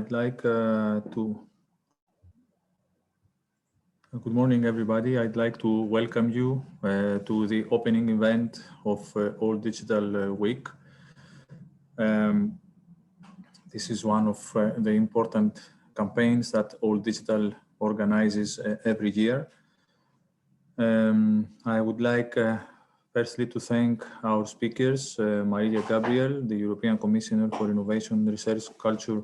I'd like good morning, everybody. I'd like to welcome you to the opening event of All Digital Week. This is one of the important campaigns that All Digital organizes every year. I would like firstly to thank our speakers, Mariya, Gabriel, the European Commissioner for Innovation, Research, Culture,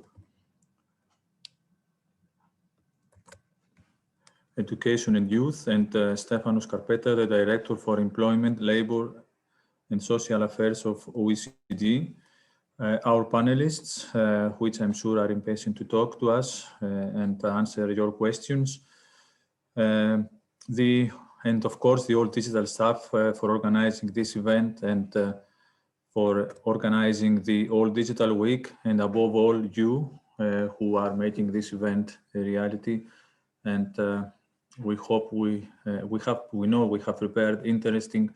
Education and Youth, and Stefano Scarpetta, the Director for Employment, Labour and Social Affairs of OECD. Our panelists, which I'm sure are impatient to talk to us and answer your questions. And of course, the All Digital staff for organizing this event and for organizing the All Digital Week, and above all, you who are making this event a reality. And we hope we know we have prepared interesting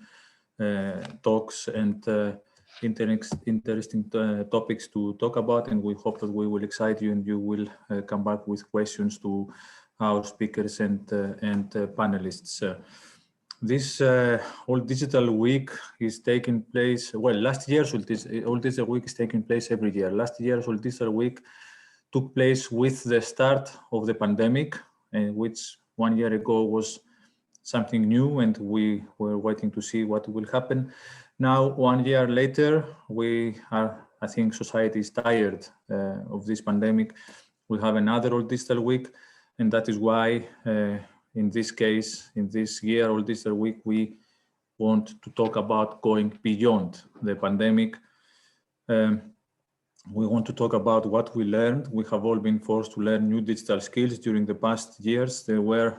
talks and interesting topics to talk about, and we hope that we will excite you and you will come back with questions to our speakers and panelists. This All Digital Week is taking place, well, last year's All Digital Week is taking place every year. Last year's All Digital Week took place with the start of the pandemic, which 1 year ago was something new, and we were waiting to see what will happen. Now, 1 year later, I think society is tired of this pandemic. We have another All Digital Week, and that is why in this case, in this year All Digital Week, we want to talk about going beyond the pandemic. We want to talk about what we learned. We have all been forced to learn new digital skills during the past years. There were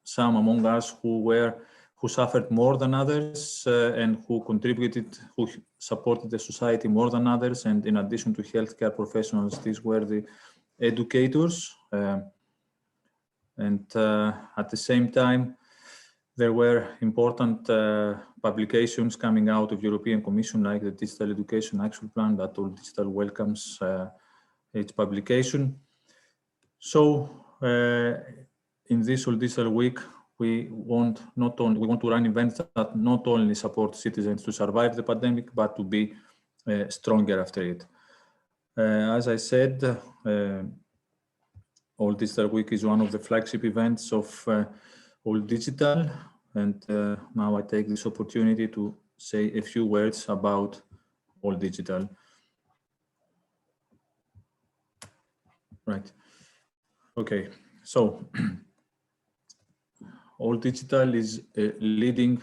some among us who suffered more than others and who supported the society more than others. And in addition to healthcare professionals, these were the educators. And at the same time, there were important publications coming out of European Commission, like the Digital Education Action Plan, that All Digital welcomes its publication. So in this All Digital Week, we want to run events that not only support citizens to survive the pandemic, but to be stronger after it. As I said, All Digital Week is one of the flagship events of All Digital. And now I take this opportunity to say a few words about All Digital. Right. Okay. So All Digital is a leading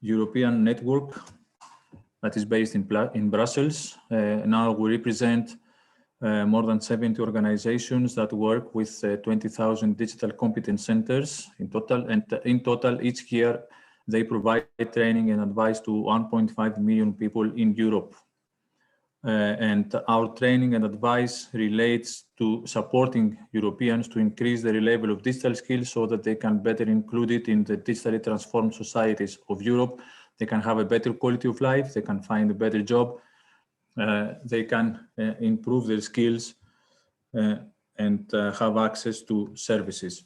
European network that is based in Brussels. Now we represent more than 70 organizations that work with 20,000 digital competence centers in total. And in total, each year, they provide training and advice to 1.5 million people in Europe. And our training and advice relates to supporting Europeans to increase their level of digital skills so that they can better include it in the digitally transformed societies of Europe. They can have a better quality of life, they can find a better job, they can improve their skills and have access to services.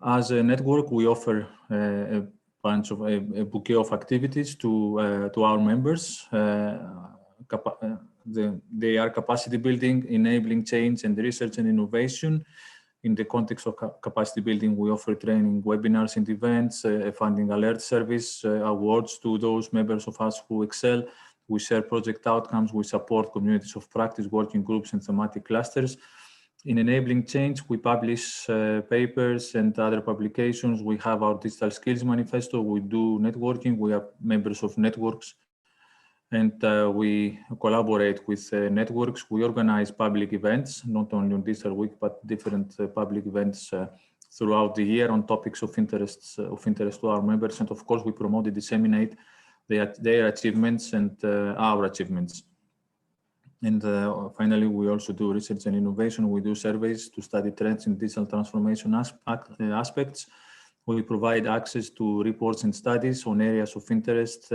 As a network, we offer a bouquet of activities to our members. They are capacity building, enabling change and research and innovation. In the context of capacity building, we offer training, webinars and events, a funding alert service, awards to those members of us who excel. We share project outcomes, we support communities of practice, working groups and thematic clusters. In enabling change, we publish papers and other publications. We have our digital skills manifesto, we do networking, we are members of networks, and we collaborate with networks. We organize public events, not only on Digital Week, but different public events throughout the year on topics of interest to our members. And of course, we promote and disseminate their achievements and our achievements. And finally, we also do research and innovation. We do surveys to study trends in digital transformation aspects. We provide access to reports and studies on areas of interest,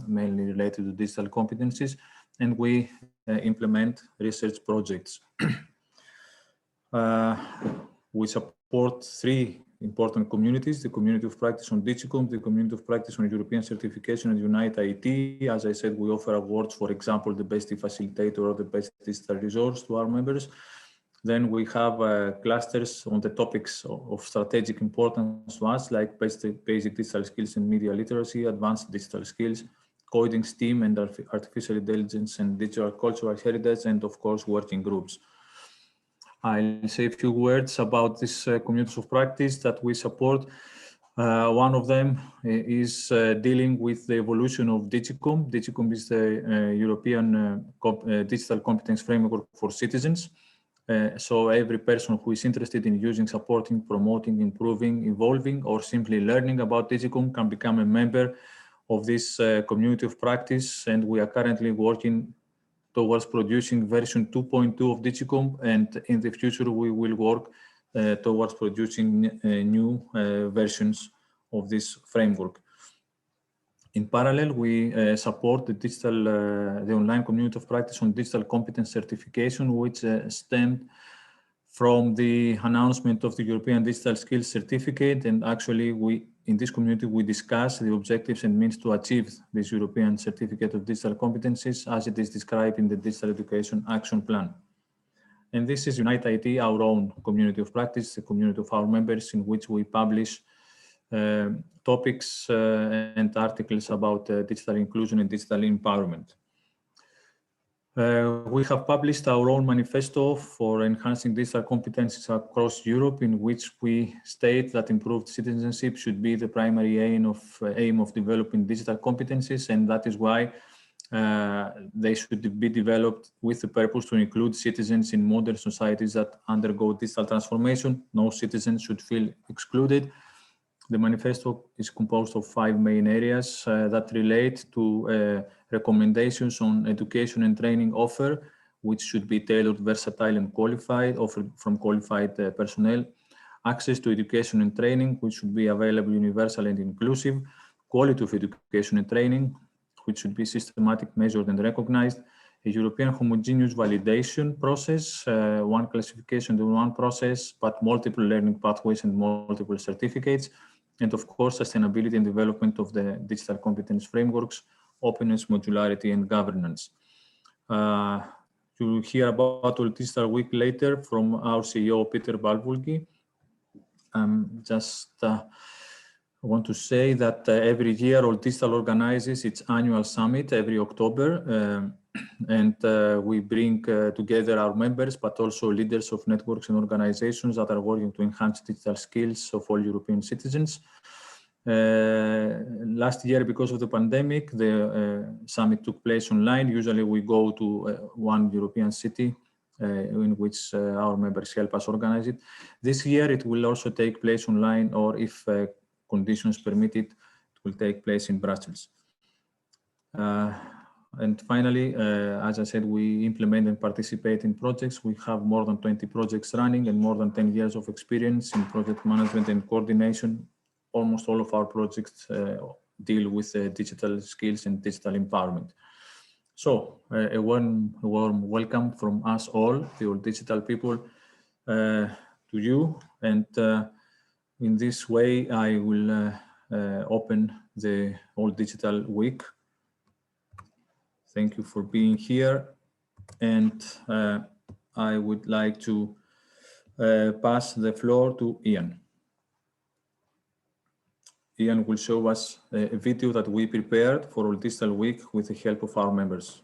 mainly related to digital competencies, and we implement research projects. We support three important communities: the community of practice on Digicom, the community of practice on European certification, and Unite IT. As I said, we offer awards, for example, the best facilitator or the best digital resource to our members. Then we have clusters on the topics of strategic importance to us, like basic digital skills and media literacy, advanced digital skills, coding, STEAM, and artificial intelligence and digital cultural heritage, and of course, working groups. I'll say a few words about these communities of practice that we support. One of them is dealing with the evolution of Digicom. Digicom is the European digital competence framework for citizens. So every person who is interested in using, supporting, promoting, improving, evolving, or simply learning about Digicom can become a member of this community of practice. And we are currently working towards producing version 2.2 of Digicom, and in the future we will work towards producing new versions of this framework. In parallel, we support the online community of practice on digital competence certification, which stemmed from the announcement of the European Digital Skills Certificate. And actually, in this community, we discuss the objectives and means to achieve this European Certificate of Digital Competencies as it is described in the Digital Education Action Plan. And this is Unite IT, our own community of practice, the community of our members, in which we publish topics and articles about digital inclusion and digital empowerment. We have published our own manifesto for enhancing digital competencies across Europe, in which we state that improved citizenship should be the primary aim of developing digital competencies, and that is why they should be developed with the purpose to include citizens in modern societies that undergo digital transformation. No citizen should feel excluded. The manifesto is composed of 5 main areas that relate to recommendations on education and training offer, which should be tailored, versatile, and qualified, offered from qualified personnel. Access to education and training, which should be available, universal, and inclusive. Quality of education and training, which should be systematic, measured, and recognized. A European homogeneous validation process, one classification and one process, but multiple learning pathways and multiple certificates. And of course, sustainability and development of the digital competence frameworks, openness, modularity, and governance. You'll hear about All Digital Week later from our CEO, Peter Palvolgyi. I want to say that every year All Digital organizes its annual summit every October, and we bring together our members, but also leaders of networks and organizations that are working to enhance digital skills of all European citizens. Last year, because of the pandemic, the summit took place online. Usually we go to one European city in which our members help us organize it. This year it will also take place online, or if conditions permit it, it will take place in Brussels. And finally, as I said, we implement and participate in projects. We have more than 20 projects running and more than 10 years of experience in project management and coordination. Almost all of our projects deal with digital skills and digital empowerment. So a warm welcome from us all, the All Digital people, to you. And in this way, I will open the All Digital Week. Thank you for being here. And I would like to pass the floor to Ian. Ian will show us a video that we prepared for All Digital Week with the help of our members.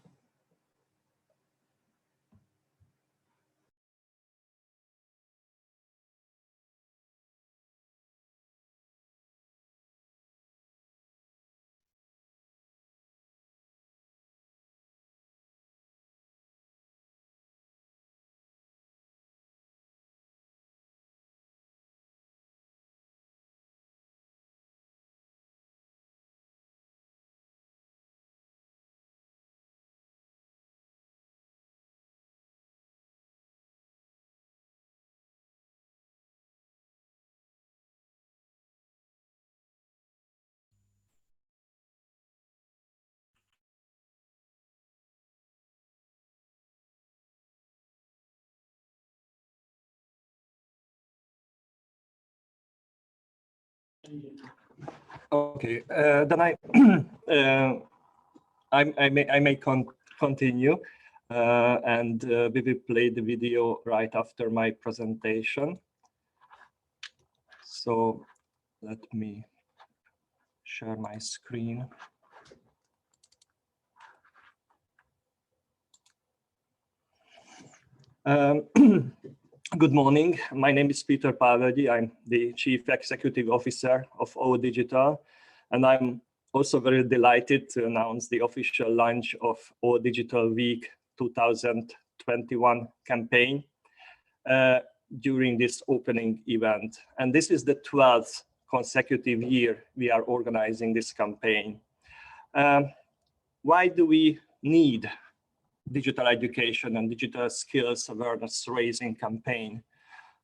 Okay, then I may continue, and we will play the video right after my presentation. So let me share my screen. Good morning. My name is Peter Palvolgyi. I'm the Chief Executive Officer of O Digital, and I'm also very delighted to announce the official launch of O Digital Week 2021 campaign during this opening event. And this is the 12th consecutive year we are organizing this campaign. Why do we need digital education and digital skills awareness raising campaign?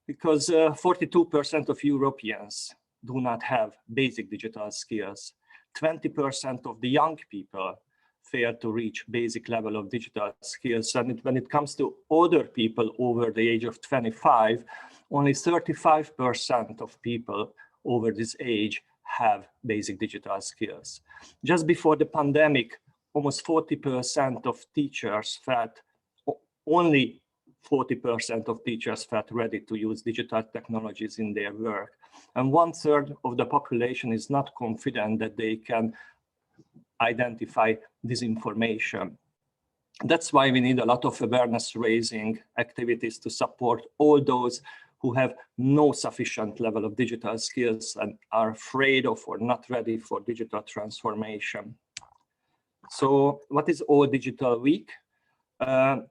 Because 42% of Europeans do not have basic digital skills. 20% of the young people fail to reach basic level of digital skills. And when it comes to older people over the age of 25, only 35% of people over this age have basic digital skills. Just before the pandemic, almost 40% of teachers felt, only 40% of teachers felt ready to use digital technologies in their work. And 1/3 of the population is not confident that they can identify disinformation. That's why we need a lot of awareness raising activities to support all those who have no sufficient level of digital skills and are afraid of or not ready for digital transformation. So what is O Digital Week?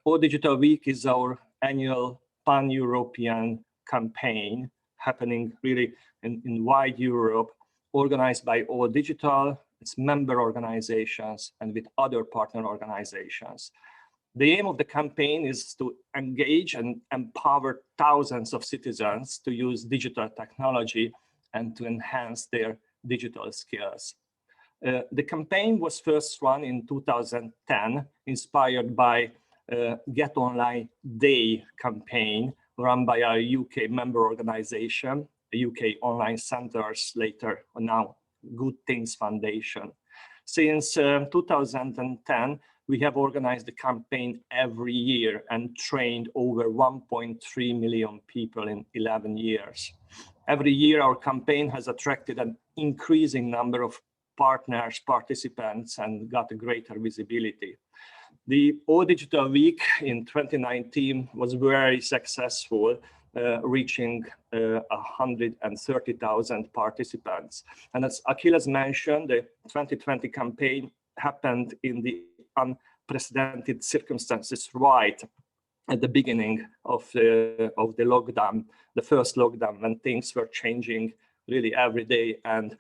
O Digital Week is our annual pan-European campaign happening really in wide Europe, organized by O Digital, its member organizations, and with other partner organizations. The aim of the campaign is to engage and empower thousands of citizens to use digital technology and to enhance their digital skills. The campaign was first run in 2010, inspired by Get Online Day campaign run by our UK member organization, the UK Online Centres, later now Good Things Foundation. Since 2010, we have organized the campaign every year and trained over 1.3 million people in 11 years. Every year, our campaign has attracted an increasing number of partners, participants, and got a greater visibility. The O Digital Week in 2019 was very successful, reaching 130,000 participants. And as Achilles mentioned, the 2020 campaign happened in the unprecedented circumstances right at the beginning of the lockdown, the first lockdown, when things were changing really every day, and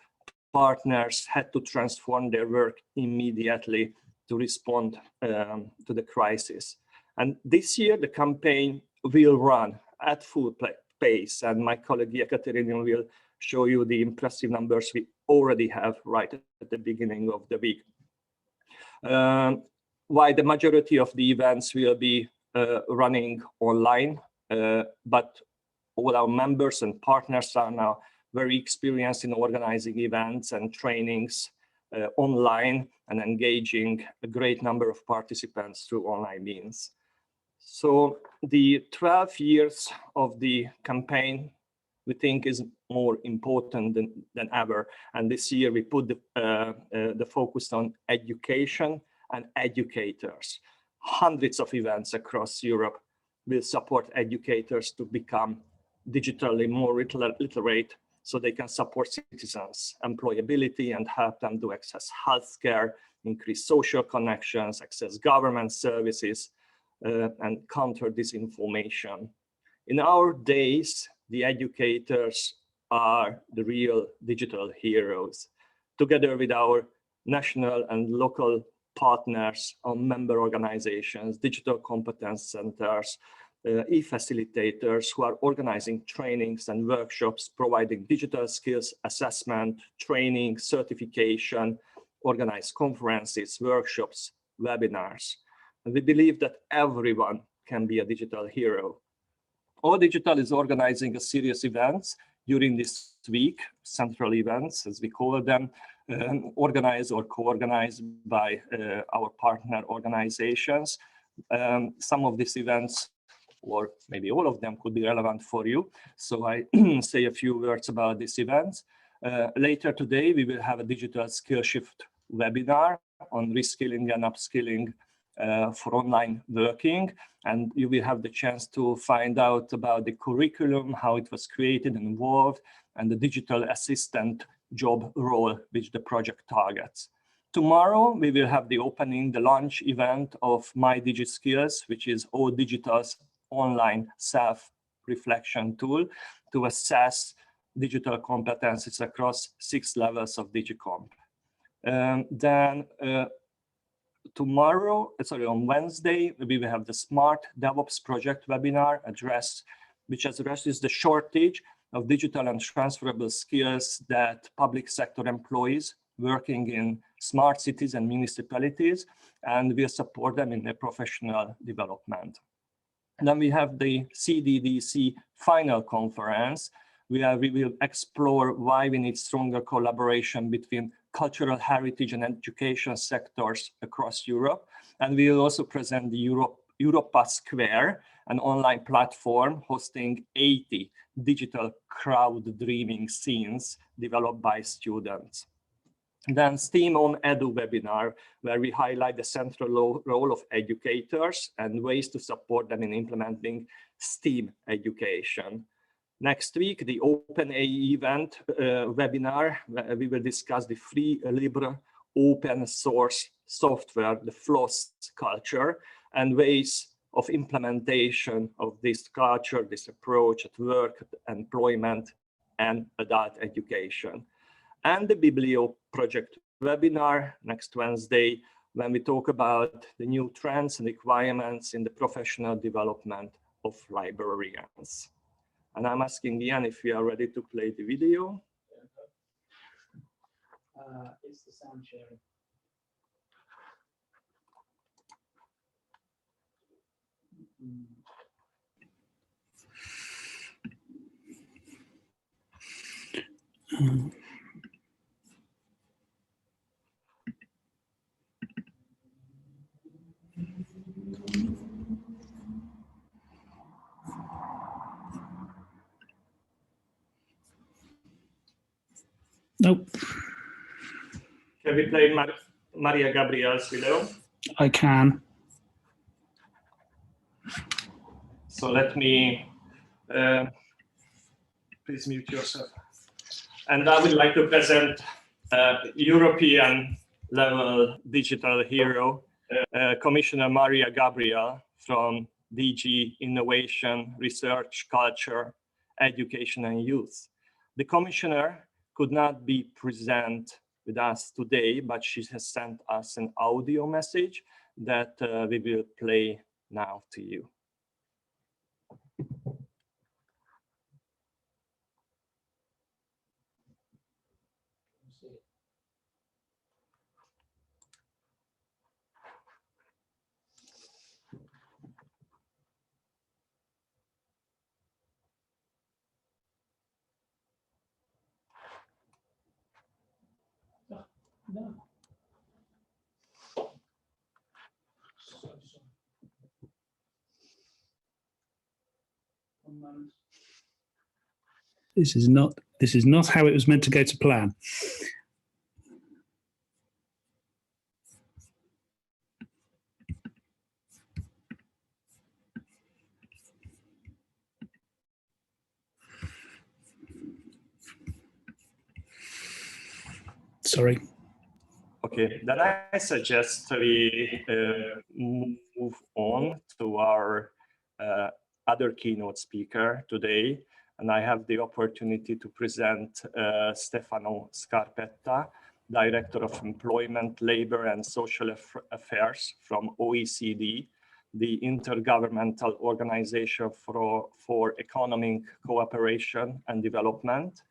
partners had to transform their work immediately to respond to the crisis. And this year, the campaign will run at full pace, and my colleague Ekaterina will show you the impressive numbers we already have right at the beginning of the week. While the majority of the events will be running online, but all our members and partners are now very experienced in organizing events and trainings online and engaging a great number of participants through online means. So the 12 years of the campaign, we think, is more important than ever. And this year we put the focus on education and educators. Hundreds of events across Europe will support educators to become digitally more literate, so they can support citizens' employability and help them to access healthcare, increase social connections, access government services, and counter disinformation. In our days, the educators are the real digital heroes. Together with our national and local partners, our member organizations, digital competence centers, e-facilitators who are organizing trainings and workshops, providing digital skills assessment, training, certification, organize conferences, workshops, webinars. And we believe that everyone can be a digital hero. O Digital is organizing a series of events during this week, central events, as we call them, organized or co-organized by our partner organizations. Some of these events, or maybe all of them, could be relevant for you. So I say a few words about these events. Later today, we will have a digital skill shift webinar on reskilling and upskilling for online working. And you will have the chance to find out about the curriculum, how it was created and evolved, and the digital assistant job role which the project targets. Tomorrow, we will have the launch event of My DigiSkills, which is ODigital's online self-reflection tool to assess digital competencies across 6 levels of DigiComp. On Wednesday, we will have the Smart DevOps Project webinar which addresses the shortage of digital and transferable skills that public sector employees working in smart cities and municipalities, and will support them in their professional development. And then we have the CDDC final conference, where we will explore why we need stronger collaboration between cultural heritage and education sectors across Europe. And we will also present the Europa Square, an online platform hosting 80 digital crowd dreaming scenes developed by students. Then STEAM on Edu webinar, where we highlight the central role of educators and ways to support them in implementing STEAM education. Next week, the OpenAE event webinar, where we will discuss the free, libre, open source software, the FLOSS culture, and ways of implementation of this culture, this approach at work, employment, and adult education. And the Mobilio project webinar next Wednesday, when we talk about the new trends and requirements in the professional development of librarians. And I'm asking Ian if we are ready to play the video. It's the sound sharing. Nope. Can we play Mariya Gabriel's video? I can. So let me, please mute yourself. And I would like to present European level digital hero, Commissioner Mariya Gabriel from DG Innovation, Research, Culture, Education and Youth. The Commissioner could not be present with us today, but she has sent us an audio message that we will play now to you. No. This is not how it was meant to go to plan. Sorry. Okay, then I suggest we move on to our other keynote speaker today. And I have the opportunity to present Stefano Scarpetta, Director of Employment, Labor and Social Affairs from OECD, the Intergovernmental Organization for Economic Cooperation and Development.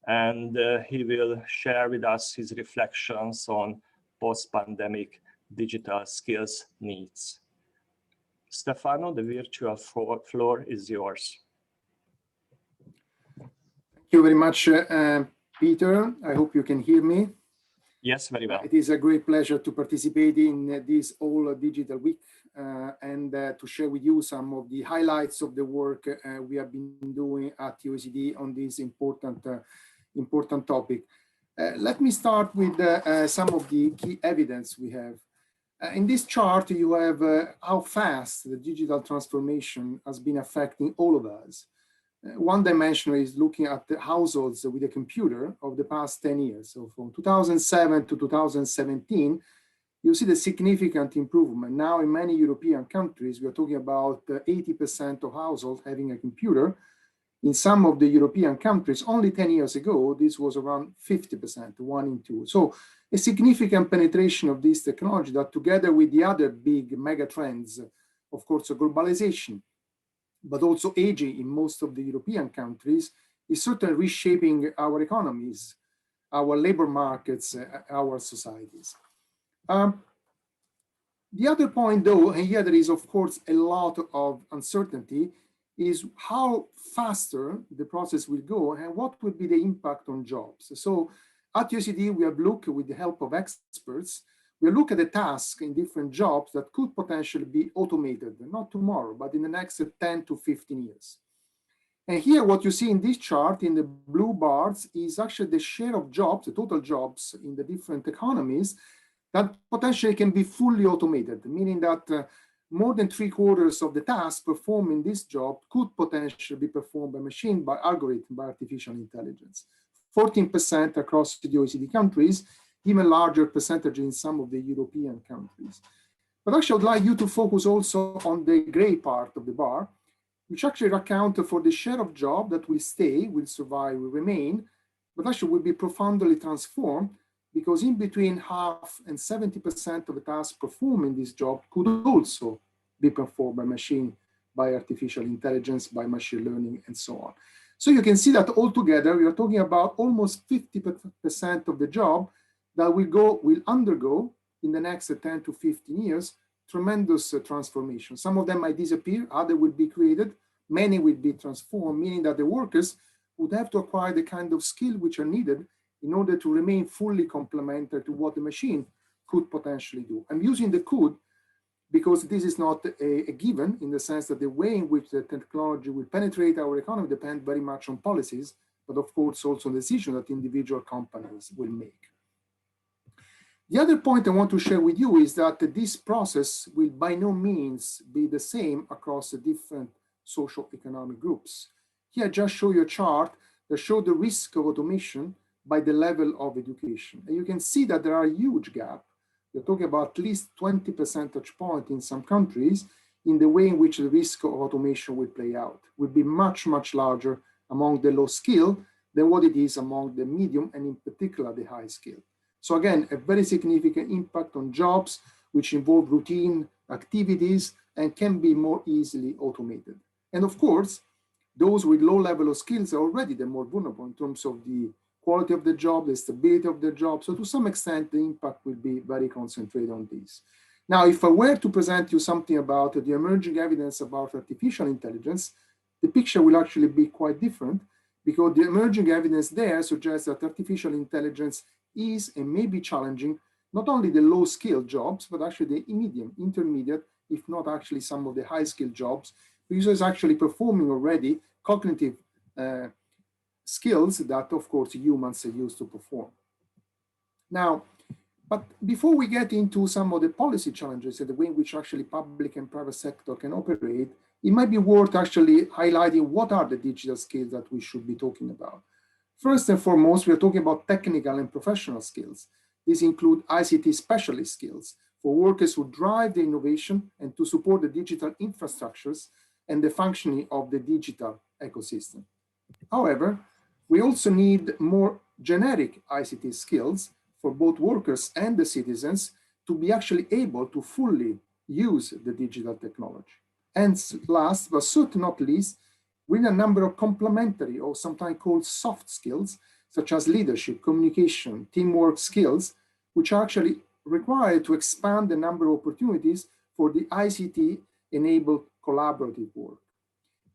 And he will share with us his reflections on post-pandemic digital skills needs. Stefano, the virtual floor is yours. Thank you very much, Peter. I hope you can hear me. Yes, very well. It is a great pleasure to participate in this All Digital Week and to share with you some of the highlights of the work we have been doing at OECD on this important topic. Let me start with some of the key evidence we have. In this chart, you have how fast the digital transformation has been affecting all of us. One dimension is looking at the households with a computer of the past 10 years. So from 2007 to 2017, you see the significant improvement. Now in many European countries, we are talking about 80% of households having a computer. In some of the European countries, only 10 years ago, this was around 50%, 1 in 2. So a significant penetration of this technology that together with the other big mega trends, of course, globalization, but also aging in most of the European countries, is certainly reshaping our economies, our labor markets, our societies. The other point though, and here there is of course a lot of uncertainty, is how faster the process will go and what will be the impact on jobs. So at OECD, we have looked with the help of experts, we look at the tasks in different jobs that could potentially be automated, not tomorrow, but in the next 10 to 15 years. And here, what you see in this chart in the blue bars is actually the share of jobs, the total jobs in the different economies that potentially can be fully automated, meaning that more than 3/4 of the tasks performed in this job could potentially be performed by machine, by algorithm, by artificial intelligence. 14% across the OECD countries, even larger percentage in some of the European countries. But actually, I would like you to focus also on the gray part of the bar, which actually account for the share of job that will stay, will survive, will remain, but actually will be profoundly transformed because in between half and 70% of the tasks performed in this job could also be performed by machine, by artificial intelligence, by machine learning, and so on. So you can see that altogether, we are talking about almost 50% of the job that will undergo in the next 10 to 15 years, tremendous transformation. Some of them might disappear, others will be created, many will be transformed, meaning that the workers would have to acquire the kind of skill which are needed in order to remain fully complementary to what the machine could potentially do. I'm using the could because this is not a given in the sense that the way in which the technology will penetrate our economy depends very much on policies, but of course also on decisions that individual companies will make. The other point I want to share with you is that this process will by no means be the same across the different social economic groups. Here I just show you a chart that shows the risk of automation by the level of education. And you can see that there are a huge gap. We're talking about at least 20 percentage points in some countries in the way in which the risk of automation will play out. Will be much, much larger among the low skill than what it is among the medium and in particular the high skill. So again, a very significant impact on jobs which involve routine activities and can be more easily automated. And of course, those with low level of skills are already the more vulnerable in terms of the quality of the job, the stability of the job. So to some extent, the impact will be very concentrated on this. Now, if I were to present you something about the emerging evidence about artificial intelligence, the picture will actually be quite different because the emerging evidence there suggests that artificial intelligence is and may be challenging not only the low-skilled jobs, but actually the medium, intermediate, if not actually some of the high-skilled jobs, because it's actually performing already cognitive skills that, of course, humans are used to perform. Now, but before we get into some of the policy challenges and the way in which actually public and private sector can operate, it might be worth actually highlighting what are the digital skills that we should be talking about. First and foremost, we are talking about technical and professional skills. These include ICT specialist skills for workers who drive the innovation and to support the digital infrastructures and the functioning of the digital ecosystem. However, we also need more generic ICT skills for both workers and the citizens to be actually able to fully use the digital technology. And last, but certainly not least, we need a number of complementary or sometimes called soft skills, such as leadership, communication, teamwork skills, which are actually required to expand the number of opportunities for the ICT-enabled collaborative work.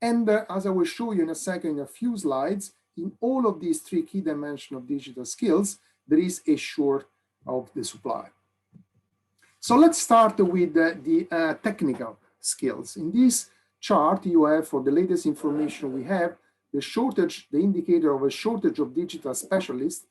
And as I will show you in a second, in a few slides, in all of these three key dimensions of digital skills, there is a short of the supply. So let's start with the technical skills. In this chart, you have, for the latest information we have, the shortage, the indicator of a shortage of digital specialists,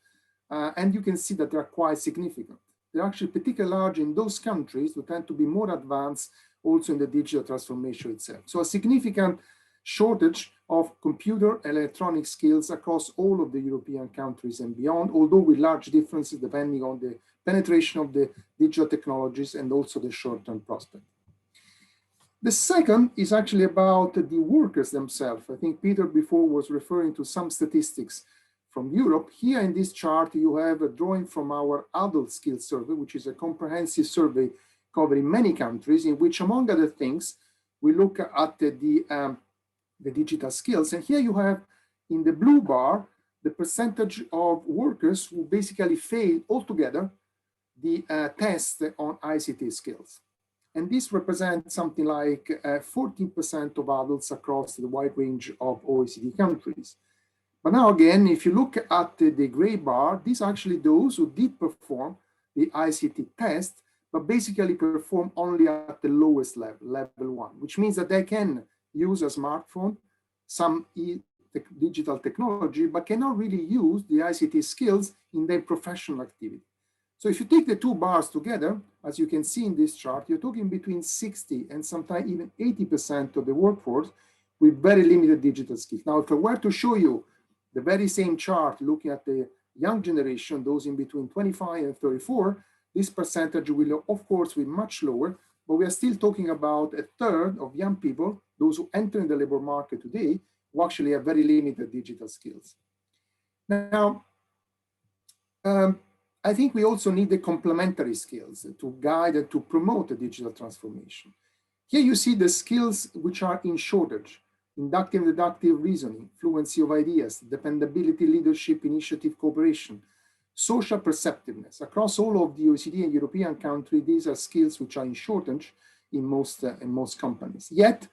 and you can see that they are quite significant. They're actually particularly large in those countries who tend to be more advanced also in the digital transformation itself. So a significant shortage of computer and electronic skills across all of the European countries and beyond, although with large differences depending on the penetration of the digital technologies and also the short-term prospect. The second is actually about the workers themselves. I think Peter before was referring to some statistics from Europe. Here in this chart, you have a drawing from our adult skills survey, which is a comprehensive survey covering many countries, in which, among other things, we look at the digital skills. And here you have in the blue bar, the percentage of workers who basically fail altogether the test on ICT skills. And this represents something like 14% of adults across the wide range of OECD countries. But now again, if you look at the gray bar, these are actually those who did perform the ICT test, but basically perform only at the lowest level, level 1, which means that they can use a smartphone, some digital technology, but cannot really use the ICT skills in their professional activity. So if you take the two bars together, as you can see in this chart, you're talking between 60 and sometimes even 80% of the workforce with very limited digital skills. Now, if I were to show you the very same chart looking at the young generation, those in between 25 and 34, this percentage will, of course, be much lower, but we are still talking about a third of young people, those who enter in the labor market today, who actually have very limited digital skills. Now, I think we also need the complementary skills to guide and to promote the digital transformation. Here you see the skills which are in shortage: inductive and deductive reasoning, fluency of ideas, dependability, leadership, initiative, cooperation, social perceptiveness. Across all of the OECD and European countries, these are skills which are in shortage in most companies. Yet,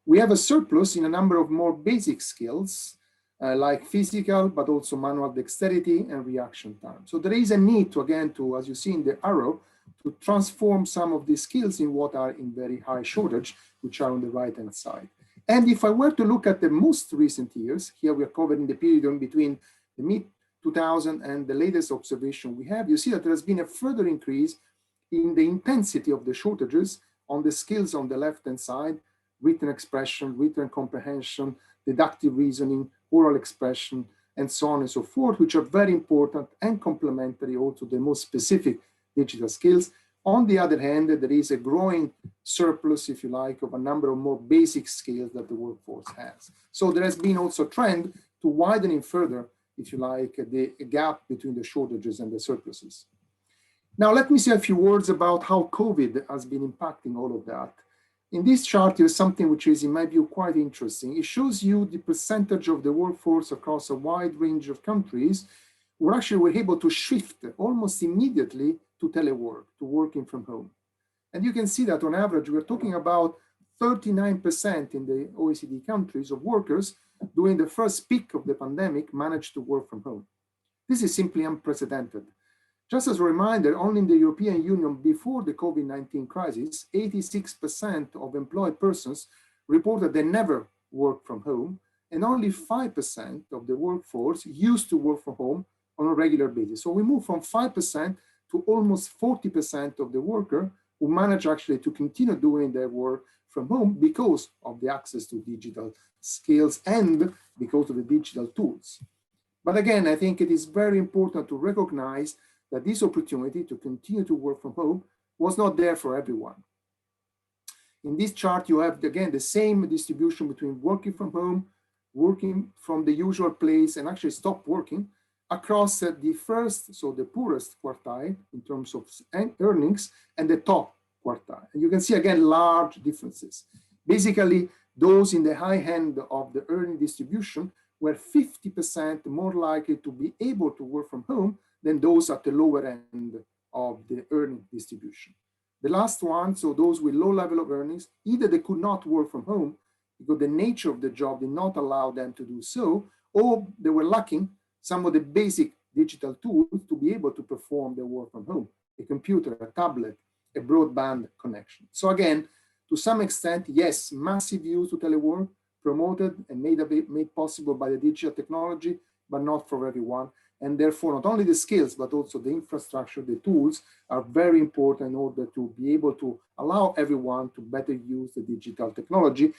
we have a surplus in a number of more basic skills, like physical, but also manual dexterity and reaction time. So there is a need to, again, as you see in the arrow, to transform some of these skills in what are in very high shortage, which are on the right-hand side. And if I were to look at the most recent years, here we are covering the period in between the mid-2000 and the latest observation we have, you see that there has been a further increase in the intensity of the shortages on the skills on the left-hand side: written expression, written comprehension, deductive reasoning, oral expression, and so on and so forth, which are very important and complementary also to the most specific digital skills. On the other hand, there is a growing surplus, if you like, of a number of more basic skills that the workforce has. So there has been also a trend to widening further, if you like, the gap between the shortages and the surpluses. Now, let me say a few words about how COVID has been impacting all of that. In this chart, here's something which is, in my view, quite interesting. It shows you the percentage of the workforce across a wide range of countries who actually were able to shift almost immediately to telework, to working from home. And you can see that on average, we're talking about 39% in the OECD countries of workers during the first peak of the pandemic managed to work from home. This is simply unprecedented. Just as a reminder, only in the European Union before the COVID-19 crisis, 86% of employed persons reported they never worked from home, and only 5% of the workforce used to work from home on a regular basis. So we moved from 5% to almost 40% of the workers who manage actually to continue doing their work from home because of the access to digital skills and because of the digital tools. But again, I think it is very important to recognize that this opportunity to continue to work from home was not there for everyone. In this chart, you have, again, the same distribution between working from home, working from the usual place, and actually stop working across the first, so the poorest quartile in terms of earnings, and the top quartile. And you can see, again, large differences. Basically, those in the high end of the earning distribution were 50% more likely to be able to work from home than those at the lower end of the earning distribution. The last one, so those with low level of earnings, either they could not work from home because the nature of the job did not allow them to do so, or they were lacking some of the basic digital tools to be able to perform their work from home, a computer, a tablet, a broadband connection. So again, to some extent, yes, massive use to telework, promoted and made possible by the digital technology, but not for everyone. And therefore, not only the skills, but also the infrastructure, the tools are very important in order to be able to allow everyone to better use the digital technology.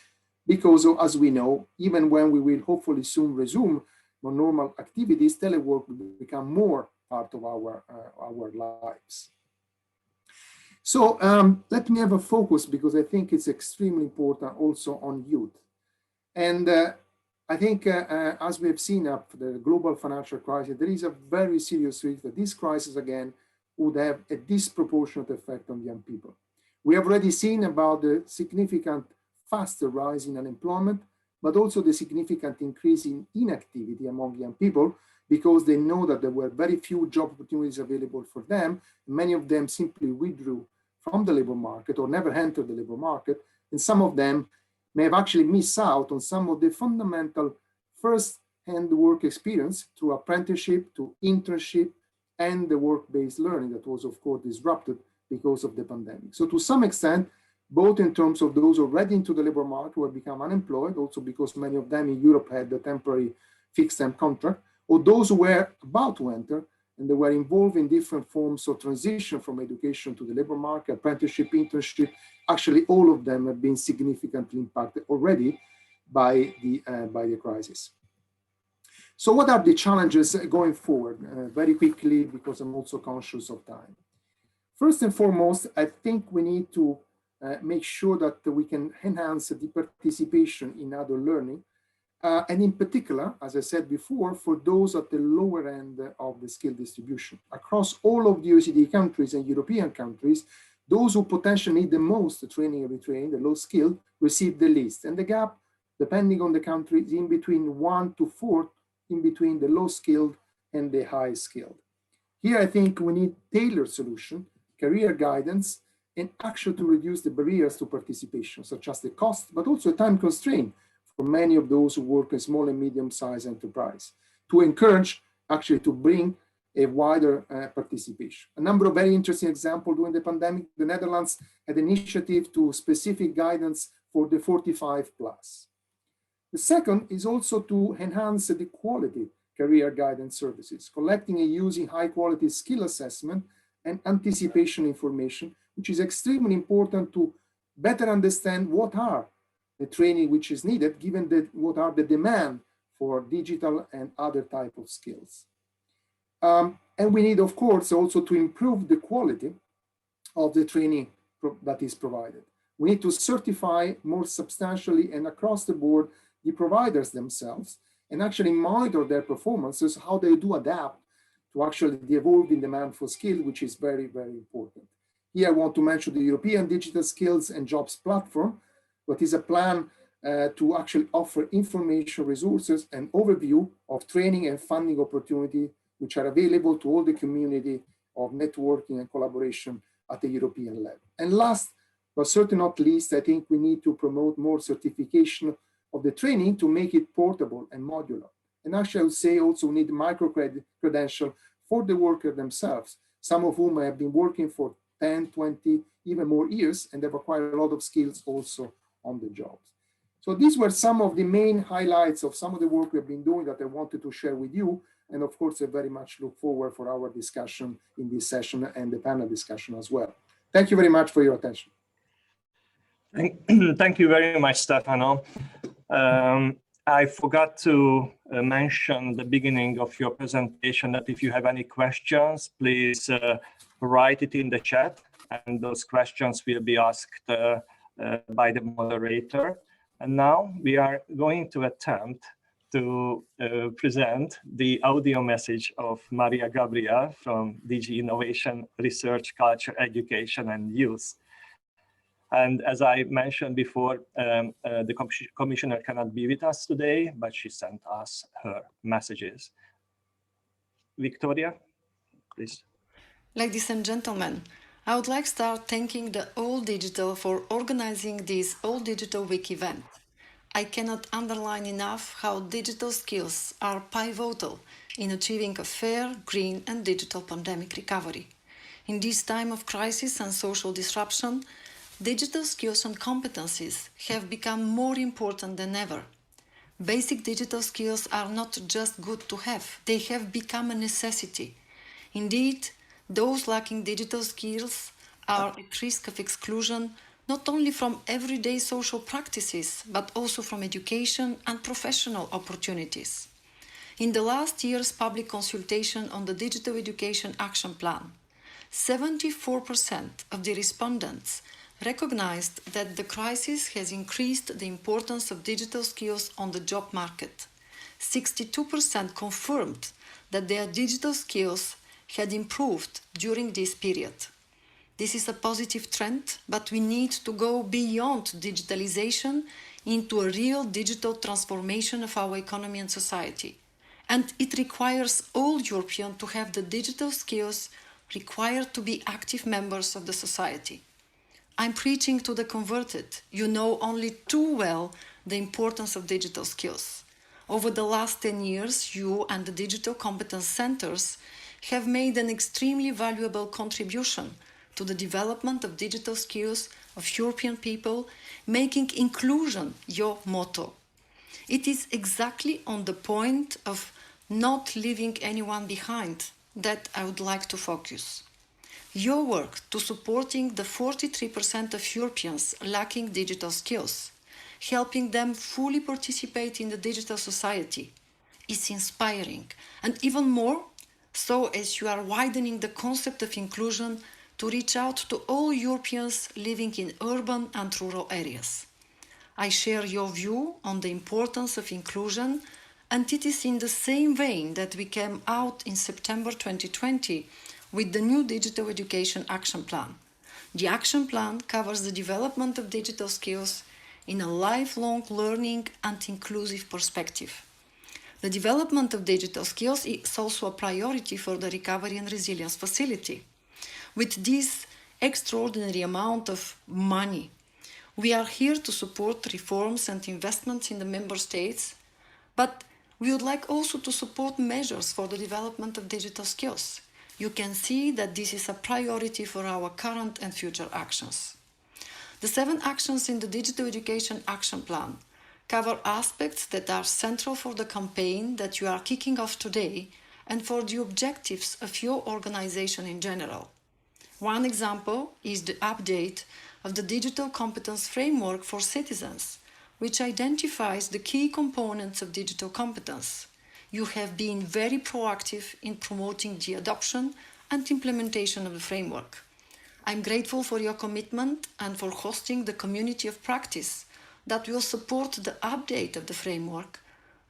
Because as we know, even when we will hopefully soon resume more normal activities, telework will become more part of our lives. So let me have a focus, because I think it's extremely important also on youth. And I think as we have seen after the global financial crisis, there is a very serious risk that this crisis again would have a disproportionate effect on young people. We have already seen about the significant faster rise in unemployment, but also the significant increase in inactivity among young people, because they know that there were very few job opportunities available for them. Many of them simply withdrew from the labor market or never entered the labor market. And some of them may have actually missed out on some of the fundamental first-hand work experience through apprenticeship, to internship, and the work-based learning that was, of course, disrupted because of the pandemic. So to some extent, both in terms of those already into the labor market who have become unemployed, also because many of them in Europe had the temporary fixed-term contract, or those who were about to enter and they were involved in different forms of transition from education to the labor market, apprenticeship, internship. Actually, all of them have been significantly impacted already by the crisis. So what are the challenges going forward? Very quickly, because I'm also conscious of time. First and foremost, I think we need to make sure that we can enhance the participation in adult learning. And in particular, as I said before, for those at the lower end of the skill distribution. Across all of the OECD countries and European countries, those who potentially need the most training and retraining, the low skill, receive the least. And the gap, depending on the country, is in between 1 to 4, in between the low skilled and the high skilled. Here, I think we need tailored solution, career guidance, and action to reduce the barriers to participation, such as the cost, but also time constraint for many of those who work in small and medium-sized enterprise, to encourage actually to bring a wider participation. A number of very interesting examples during the pandemic. The Netherlands had an initiative to specific guidance for the 45 plus. The second is also to enhance the quality career guidance services, collecting and using high quality skill assessment and anticipation information, which is extremely important to better understand what are the training which is needed, given that what are the demand for digital and other type of skills. And we need, of course, also to improve the quality of the training that is provided. We need to certify more substantially and across the board the providers themselves, and actually monitor their performances, how they do adapt to actually the evolving demand for skill, which is very, very important. Here I want to mention the European Digital Skills and Jobs Platform, what is a plan to actually offer information, resources, and overview of training and funding opportunity, which are available to all the community of networking and collaboration at the European level. And last, but certainly not least, I think we need to promote more certification of the training to make it portable and modular. And actually, I would say also we need micro-credential for the worker themselves, some of whom have been working for 10, 20, even more years, and they've acquired a lot of skills also on the jobs. So these were some of the main highlights of some of the work we've been doing that I wanted to share with you. And of course, I very much look forward for our discussion in this session and the panel discussion as well. Thank you very much for your attention. Thank you very much, Stefano. I forgot to mention the beginning of your presentation that if you have any questions, please write it in the chat, and those questions will be asked by the moderator. And now we are going to attempt to present the audio message of Mariya Gabriel from DG Innovation, Research, Culture, Education and Youth. And as I mentioned before, the commissioner cannot be with us today, but she sent us her messages. Victoria, please. Ladies and gentlemen, I would like to start thanking the All Digital for organizing this All Digital Week event. I cannot underline enough how digital skills are pivotal in achieving a fair, green and digital pandemic recovery. In this time of crisis and social disruption, digital skills and competencies have become more important than ever. Basic digital skills are not just good to have, they have become a necessity. Indeed, those lacking digital skills are at risk of exclusion not only from everyday social practices, but also from education and professional opportunities. In the last year's public consultation on the Digital Education Action Plan, 74% of the respondents recognized that the crisis has increased the importance of digital skills on the job market. 62% confirmed that their digital skills had improved during this period. This is a positive trend, but we need to go beyond digitalization into a real digital transformation of our economy and society. And it requires all Europeans to have the digital skills required to be active members of the society. I'm preaching to the converted. You know only too well the importance of digital skills. Over the last 10 years, you and the digital competence centers have made an extremely valuable contribution to the development of digital skills of European people, making inclusion your motto. It is exactly on the point of not leaving anyone behind that I would like to focus. Your work to supporting the 43% of Europeans lacking digital skills, helping them fully participate in the digital society, is inspiring, and even more so as you are widening the concept of inclusion to reach out to all Europeans living in urban and rural areas. I share your view on the importance of inclusion, and it is in the same vein that we came out in September 2020 with the new Digital Education Action Plan. The Action Plan covers the development of digital skills in a lifelong learning and inclusive perspective. The development of digital skills is also a priority for the Recovery and Resilience Facility. With this extraordinary amount of money, we are here to support reforms and investments in the member states, but we would like also to support measures for the development of digital skills. You can see that this is a priority for our current and future actions. The 7 actions in the Digital Education Action Plan cover aspects that are central for the campaign that you are kicking off today and for the objectives of your organization in general. One example is the update of the Digital Competence Framework for Citizens, which identifies the key components of digital competence. You have been very proactive in promoting the adoption and implementation of the framework. I'm grateful for your commitment and for hosting the community of practice that will support the update of the framework,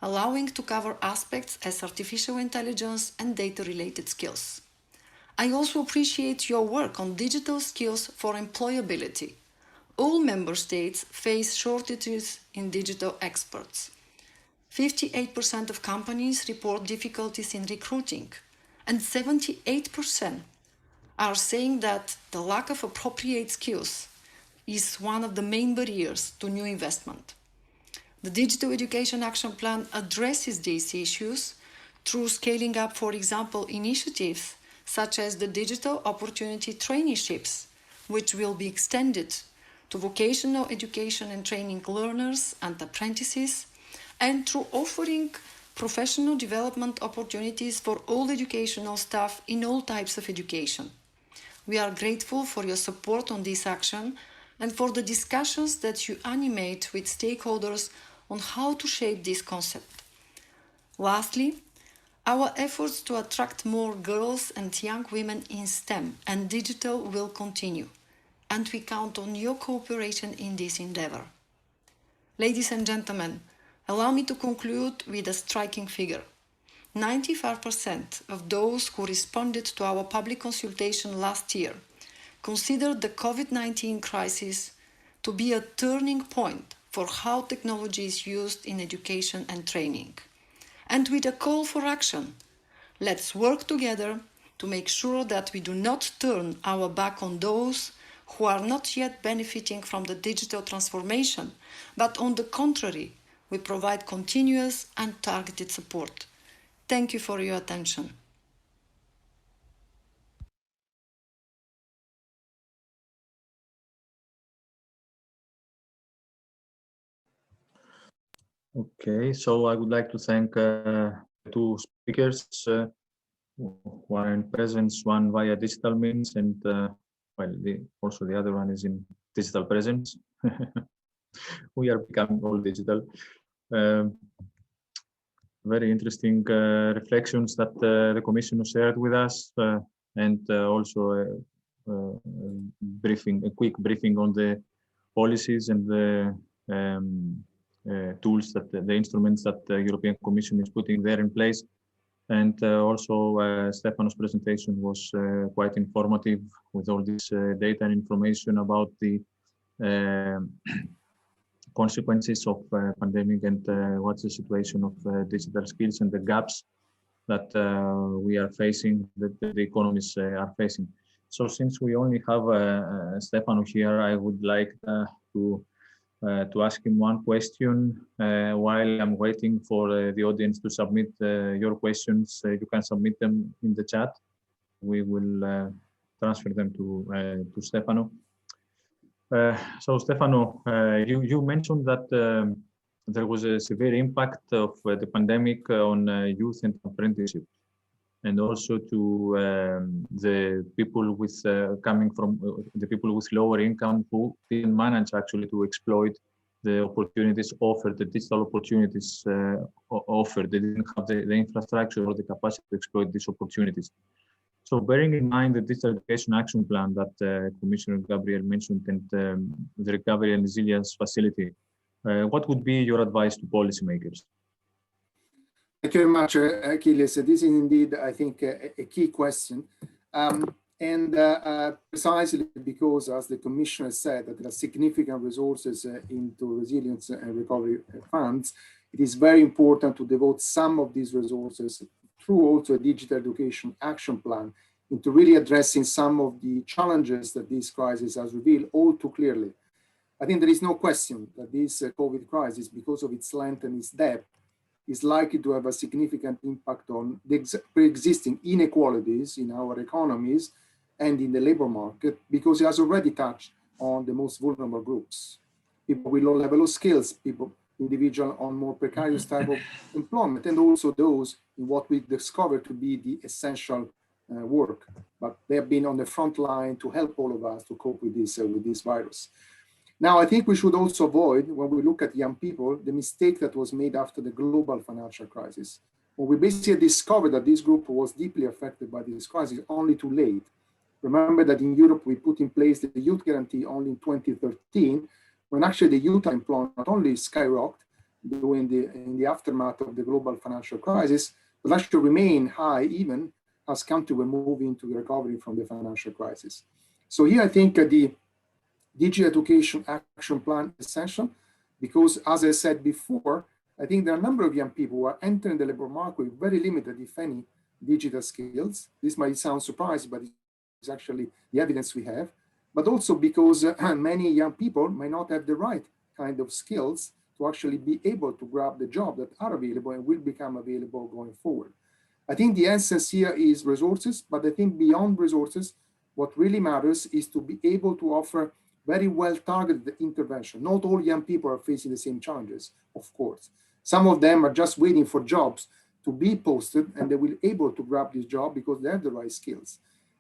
allowing to cover aspects as artificial intelligence and data-related skills. I also appreciate your work on digital skills for employability. All member states face shortages in digital experts. 58% of companies report difficulties in recruiting, and 78% are saying that the lack of appropriate skills is one of the main barriers to new investment. The Digital Education Action Plan addresses these issues through scaling up, for example, initiatives such as the Digital Opportunity Traineeships, which will be extended to vocational education and training learners and apprentices, and through offering professional development opportunities for all educational staff in all types of education. We are grateful for your support on this action and for the discussions that you animate with stakeholders on how to shape this concept. Lastly, our efforts to attract more girls and young women in STEM and digital will continue, and we count on your cooperation in this endeavor. Ladies and gentlemen, allow me to conclude with a striking figure. 95% of those who responded to our public consultation last year considered the COVID-19 crisis to be a turning point for how technology is used in education and training. And with a call for action, let's work together to make sure that we do not turn our back on those who are not yet benefiting from the digital transformation, but on the contrary, we provide continuous and targeted support. Thank you for your attention. Okay, so I would like to thank two speakers who are in presence, one via digital means, and well, also the other one is in digital presence. We are becoming all digital. Very interesting reflections that the Commission shared with us, and also a quick briefing on the policies and the tools that the instruments that the European Commission is putting there in place. And also Stefano's presentation was quite informative with all this data and information about the consequences of pandemic and what's the situation of digital skills and the gaps that we are facing, that the economies are facing. So since we only have Stefano here, I would like to ask him one question while I'm waiting for the audience to submit your questions. You can submit them in the chat. We will transfer them to Stefano. So Stefano, you mentioned that there was a severe impact of the pandemic on youth and apprenticeship, and also to the people with coming from the people with lower income who didn't manage actually to exploit the opportunities offered, the digital opportunities offered. They didn't have the infrastructure or the capacity to exploit these opportunities. So bearing in mind the Digital Education Action Plan that Commissioner Gabriel mentioned and the Recovery and Resilience Facility, what would be your advice to policymakers? Thank you very much, Achilles. This is indeed, I think, a key question. Precisely because, as the Commissioner said, that there are significant resources into resilience and recovery funds, it is very important to devote some of these resources through also a Digital Education Action Plan into really addressing some of the challenges that this crisis has revealed all too clearly. I think there is no question that this COVID crisis, because of its length and its depth, is likely to have a significant impact on the pre-existing inequalities in our economies and in the labor market, because it has already touched on the most vulnerable groups. People with low level of skills, individuals on more precarious type of employment, and also those in what we discover to be the essential work. But they have been on the front line to help all of us to cope with this virus. Now, I think we should also avoid, when we look at young people, the mistake that was made after the global financial crisis, when we basically discovered that this group was deeply affected by this crisis only too late. Remember that in Europe, we put in place the youth guarantee only in 2013, when actually the youth unemployment not only skyrocketed in the aftermath of the global financial crisis, but actually remained high even as countries were moving into the recovery from the financial crisis. So here I think the Digital Education Action Plan is essential because, as I said before, I think there are a number of young people who are entering the labor market with very limited, if any, digital skills. This might sound surprising, but it's actually the evidence we have. But also because many young people might not have the right kind of skills to actually be able to grab the job that are available and will become available going forward. I think the essence here is resources, but I think beyond resources, what really matters is to be able to offer very well-targeted intervention. Not all young people are facing the same challenges, of course. Some of them are just waiting for jobs to be posted and they will be able to grab this job because they have the right skills.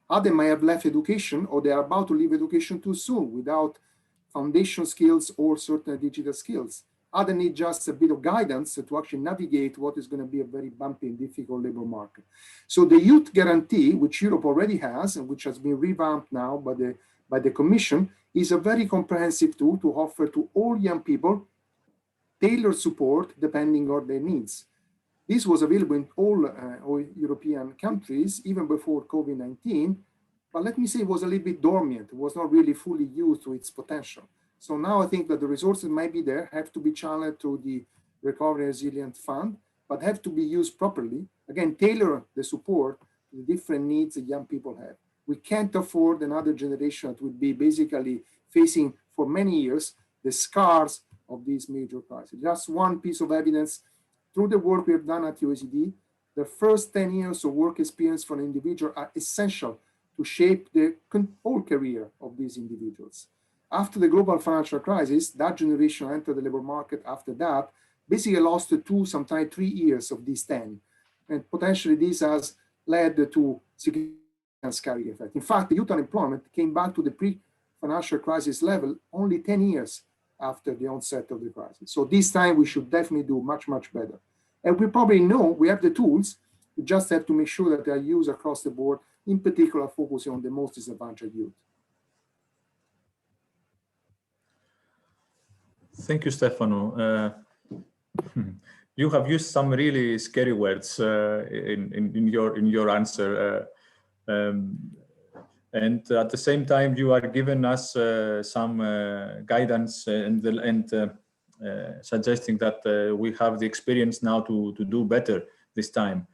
Others may have left education or they are about to leave education too soon without foundation skills or certain digital skills. Others need just a bit of guidance to actually navigate what is going to be a very bumpy and difficult labor market. So the youth guarantee, which Europe already has and which has been revamped now by the Commission, is a very comprehensive tool to offer to all young people tailored support depending on their needs. This was available in all European countries even before COVID-19, but let me say it was a little bit dormant. It was not really fully used to its potential. So now I think that the resources might be there, have to be channeled to the Recovery and Resilience Fund, but have to be used properly. Again, tailor the support to the different needs that young people have. We can't afford another generation that would be basically facing for many years the scars of these major crises. Just one piece of evidence, through the work we have done at OECD, the first 10 years of work experience for an individual are essential to shape the whole career of these individuals. After the global financial crisis, that generation entered the labor market after that, basically lost 2, sometimes 3 years of these 10. And potentially this has led to significant scarring effect. In fact, the youth unemployment came back to the pre-financial crisis level only 10 years after the onset of the crisis. So this time we should definitely do much, much better. And we probably know we have the tools. We just have to make sure that they are used across the board, in particular focusing on the most disadvantaged youth. Thank you, Stefano. You have used some really scary words in your answer, and at the same time, you are giving us some guidance and suggesting that we have the experience now to do better this time.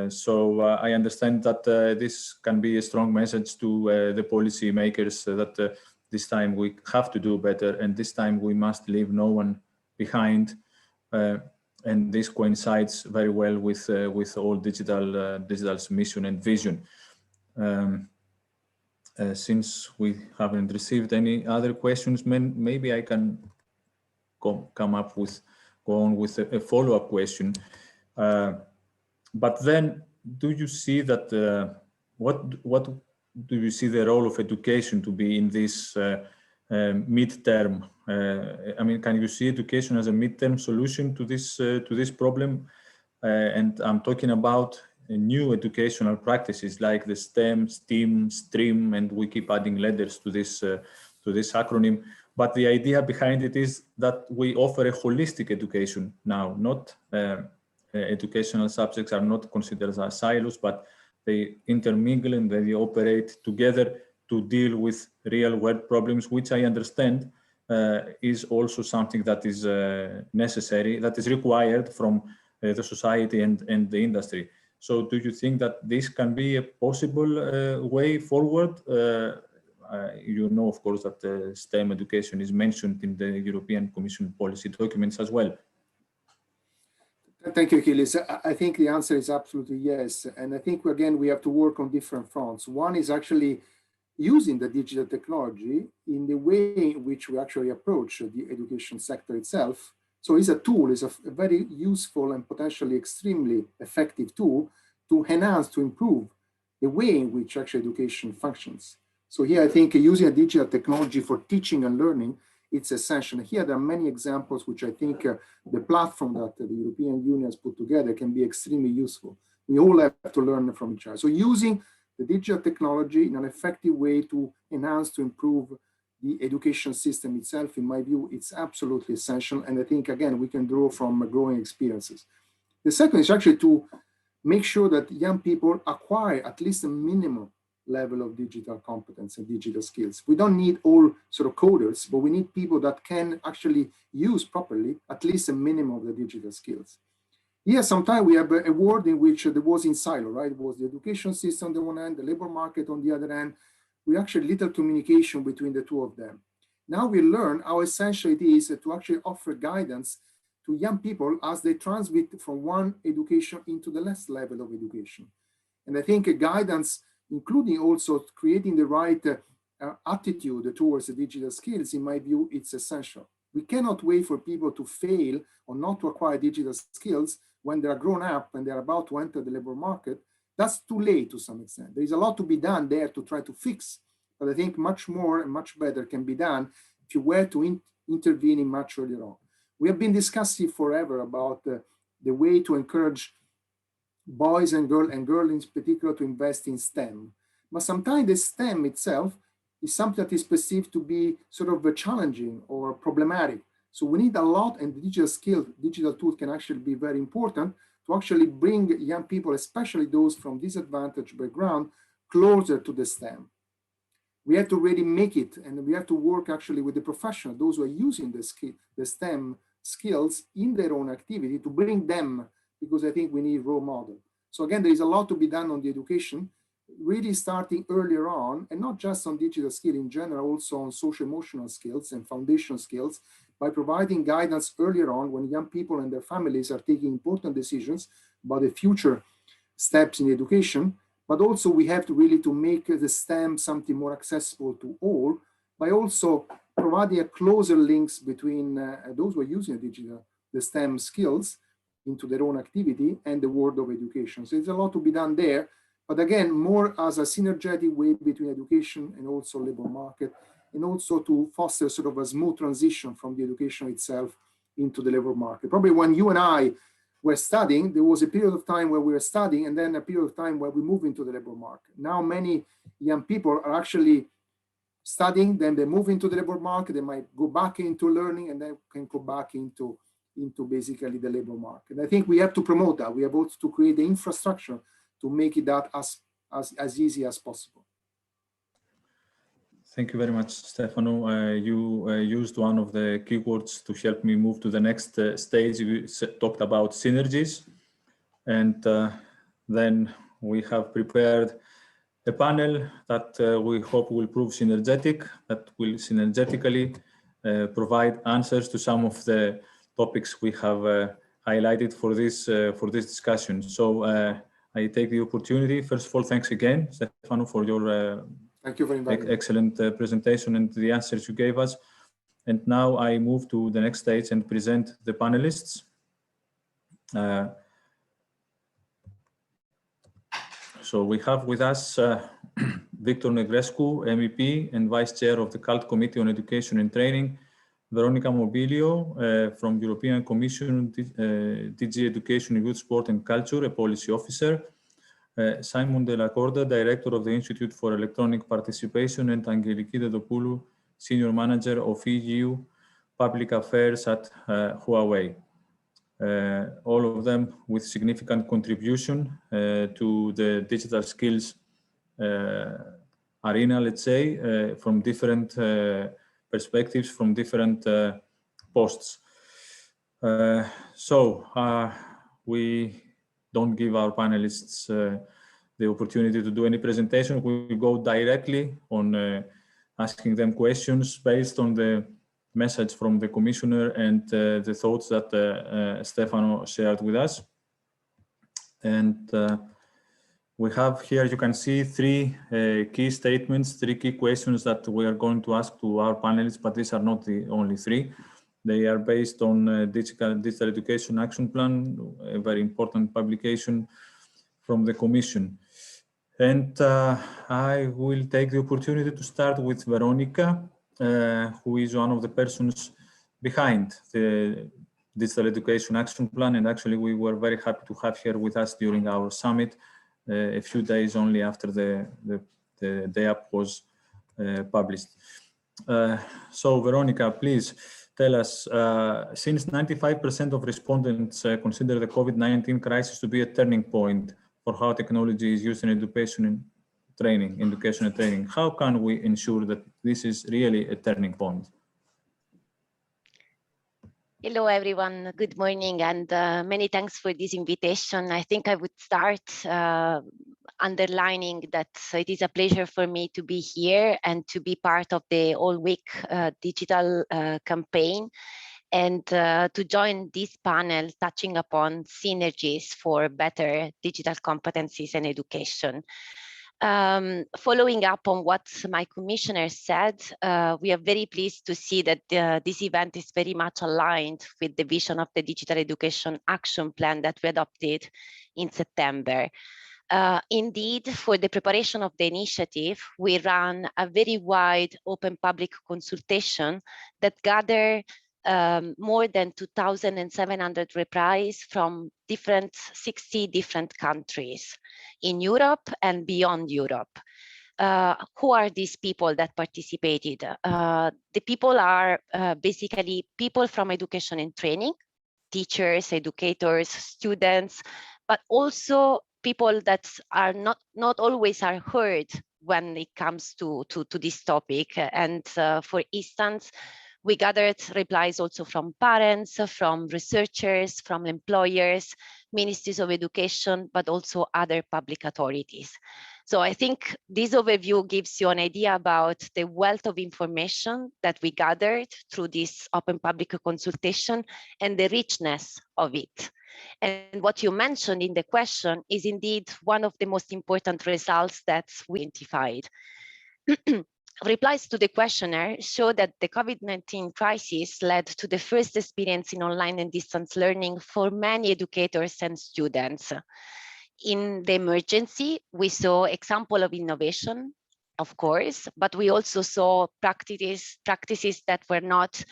So I understand that this can be a strong message to the policy makers that this time we have to do better, and this time we must leave no one behind. And this coincides very well with all digital's mission and vision. Since we haven't received any other questions, maybe I can go on with a follow-up question. But then, do you see that what do you see the role of education to be in this midterm? I mean, can you see education as a midterm solution to this problem? And I'm talking about new educational practices like the STEM, STEAM, STREAM, and we keep adding letters to this acronym. But the idea behind it is that we offer a holistic education now. Not educational subjects are not considered as silos, but they intermingle and they operate together to deal with real world problems, which I understand is also something that is necessary, that is required from the society and the industry. So do you think that this can be a possible way forward? You know, of course, that STEM education is mentioned in the European Commission policy documents as well. Thank you, Achilles. I think the answer is absolutely yes. And I think, again, we have to work on different fronts. One is actually using the digital technology in the way in which we actually approach the education sector itself. So it's a tool, it's a very useful and potentially extremely effective tool to enhance, to improve the way in which actually education functions. So here I think using a digital technology for teaching and learning, it's essential. Here there are many examples which I think the platform that the European Union has put together can be extremely useful. We all have to learn from each other. So using the digital technology in an effective way to enhance, to improve the education system itself, in my view, it's absolutely essential. And I think, again, we can draw from growing experiences. The second is actually to make sure that young people acquire at least a minimum level of digital competence and digital skills. We don't need all sort of coders, but we need people that can actually use properly at least a minimum of the digital skills. Here, sometimes we have a world in which there was in silo, right? It was the education system on the one hand, the labor market on the other hand. We actually little communication between the two of them. Now we learn how essential it is to actually offer guidance to young people as they transit from one education into the next level of education. And I think guidance, including also creating the right attitude towards the digital skills, in my view, it's essential. We cannot wait for people to fail or not to acquire digital skills when they are grown up and they're about to enter the labor market. That's too late to some extent. There is a lot to be done there to try to fix, but I think much more and much better can be done if you were to intervene in much earlier on. We have been discussing forever about the way to encourage boys and girls in particular to invest in STEM. But sometimes the STEM itself is something that is perceived to be sort of challenging or problematic. So we need a lot, and digital tools can actually be very important to actually bring young people, especially those from disadvantaged background, closer to the STEM. We have to really make it, and we have to work actually with the professionals, those who are using the STEM skills in their own activity to bring them, because I think we need role model. So again, there is a lot to be done on the education really starting earlier on, and not just on digital skill in general, also on social emotional skills and foundational skills, by providing guidance earlier on when young people and their families are taking important decisions about the future steps in education. But also we have to really to make the STEM something more accessible to all by also providing a closer links between those who are using the STEM skills into their own activity and the world of education. So there's a lot to be done there, but again, more as a synergetic way between education and also labor market, and also to foster sort of a smooth transition from the education itself into the labor market. Probably when you and I were studying, there was a period of time where we were studying and then a period of time where we move into the labor market. Now many young people are actually studying, then they move into the labor market, they might go back into learning and then can go back into basically the labor market. I think we have to promote that. We have also to create the infrastructure to make it that as easy as possible. Thank you very much, Stefano. You used one of the keywords to help me move to the next stage. You talked about synergies, and then we have prepared a panel that we hope will prove synergetic, that will synergetically provide answers to some of the topics we have highlighted for this discussion. So I take the opportunity. First of all, thanks again, Stefano, for your Thank you for inviting me. Excellent presentation and the answers you gave us. And now I move to the next stage and present the panelists. So we have with us Victor Negrescu, MEP and Vice Chair of the CULT Committee on Education and Training, Veronica Mobilio from European Commission, DG Education, Youth, Sport and Culture, a Policy Officer, Simon Delakorda, Director of the Institute for Electronic Participation, and Angeliki Dedopoulou, Senior Manager of EU Public Affairs at Huawei. All of them with significant contribution to the digital skills arena, let's say, from different perspectives, from different posts. We don't give our panelists the opportunity to do any presentation. We will go directly on asking them questions based on the message from the Commissioner and the thoughts that Stefano shared with us. And we have here, you can see three key statements, three key questions that we are going to ask to our panelists, but these are not the only three. They are based on Digital Education Action Plan, a very important publication from the Commission. And I will take the opportunity to start with Veronica, who is one of the persons behind the Digital Education Action Plan. And actually, we were very happy to have her with us during our summit, a few days only after the day up was published. So Veronica, please tell us, since 95% of respondents consider the COVID-19 crisis to be a turning point for how technology is used in education and training, how can we ensure that this is really a turning point? Hello, everyone. Good morning, and many thanks for this invitation. I think I would start underlining that it is a pleasure for me to be here and to be part of the all-week digital campaign, and to join this panel touching upon synergies for better digital competencies and education. Following up on what my commissioner said, we are very pleased to see that this event is very much aligned with the vision of the Digital Education Action Plan that we adopted in September. Indeed, for the preparation of the initiative, we ran a very wide open public consultation that gathered more than 2,700 replies from 60 different countries in Europe and beyond Europe. Who are these people that participated? The people are basically people from education and training, teachers, educators, students, but also people that are not always are heard when it comes to this topic. And for instance, we gathered replies also from parents, from researchers, from employers, ministries of education, but also other public authorities. So I think this overview gives you an idea about the wealth of information that we gathered through this open public consultation and the richness of it. And what you mentioned in the question is indeed one of the most important results that we identified. Replies to the questionnaire show that the COVID-19 crisis led to the first experience in online and distance learning for many educators and students. In the emergency, we saw example of innovation, of course, but we also saw practices that were not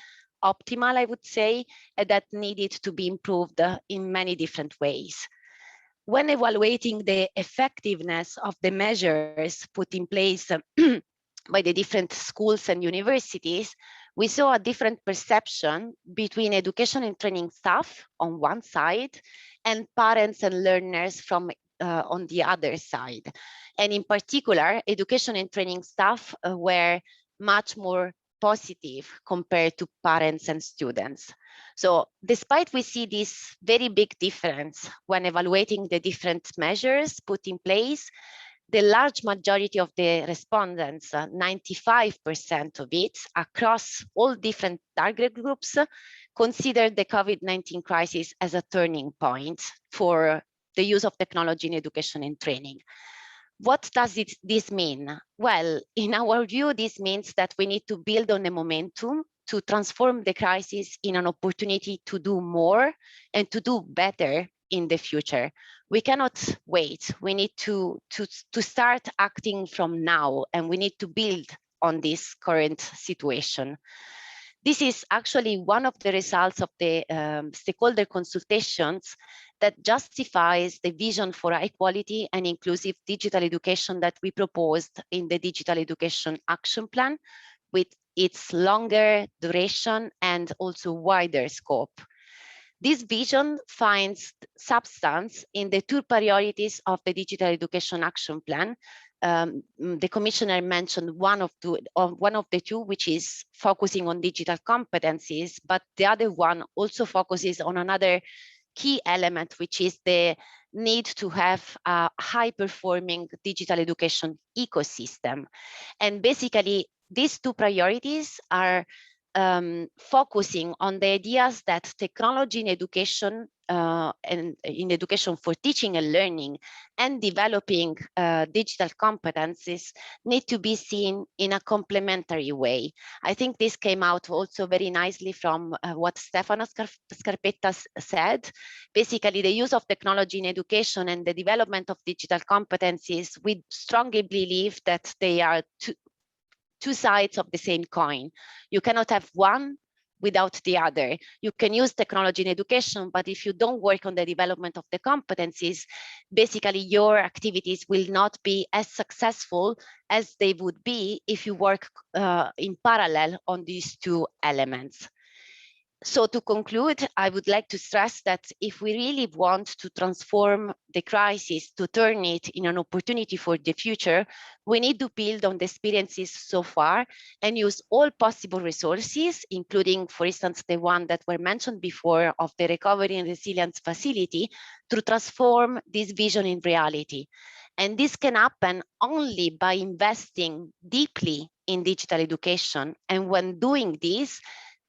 optimal, I would say, and that needed to be improved in many different ways. When evaluating the effectiveness of the measures put in place by the different schools and universities, we saw a different perception between education and training staff on one side and parents and learners from on the other side. And in particular, education and training staff were much more positive compared to parents and students. So despite we see this very big difference when evaluating the different measures put in place, the large majority of the respondents, 95% of it, across all different target groups, considered the COVID-19 crisis as a turning point for the use of technology in education and training. What does this mean? Well, in our view, this means that we need to build on the momentum to transform the crisis in an opportunity to do more and to do better in the future. We cannot wait. We need to start acting from now, and we need to build on this current situation. This is actually one of the results of the stakeholder consultations that justifies the vision for high quality and inclusive digital education that we proposed in the Digital Education Action Plan, with its longer duration and also wider scope. This vision finds substance in the two priorities of the Digital Education Action Plan. The Commissioner mentioned one of the two, which is focusing on digital competencies, but the other one also focuses on another key element, which is the need to have a high-performing digital education ecosystem. And basically, these two priorities are focusing on the ideas that technology in education and in education for teaching and learning and developing digital competencies need to be seen in a complementary way. I think this came out also very nicely from what Stefano Scarpetta said. Basically, the use of technology in education and the development of digital competencies, we strongly believe that they are two sides of the same coin. You cannot have one without the other. You can use technology in education, but if you don't work on the development of the competencies, basically your activities will not be as successful as they would be if you work in parallel on these two elements. So to conclude, I would like to stress that if we really want to transform the crisis, to turn it in an opportunity for the future, we need to build on the experiences so far and use all possible resources, including, for instance, the one that were mentioned before of the Recovery and Resilience Facility, to transform this vision in reality. And this can happen only by investing deeply in digital education. And when doing this,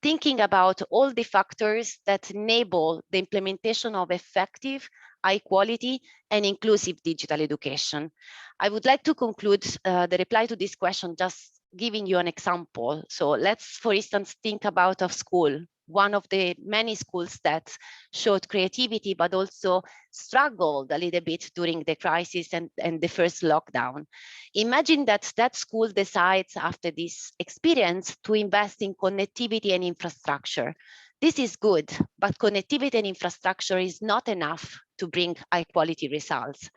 thinking about all the factors that enable the implementation of effective, high quality, and inclusive digital education. I would like to conclude the reply to this question just giving you an example. So let's, for instance, think about a school, one of the many schools that showed creativity, but also struggled a little bit during the crisis and the first lockdown. Imagine that that school decides after this experience to invest in connectivity and infrastructure. This is good, but connectivity and infrastructure is not enough to bring high quality results.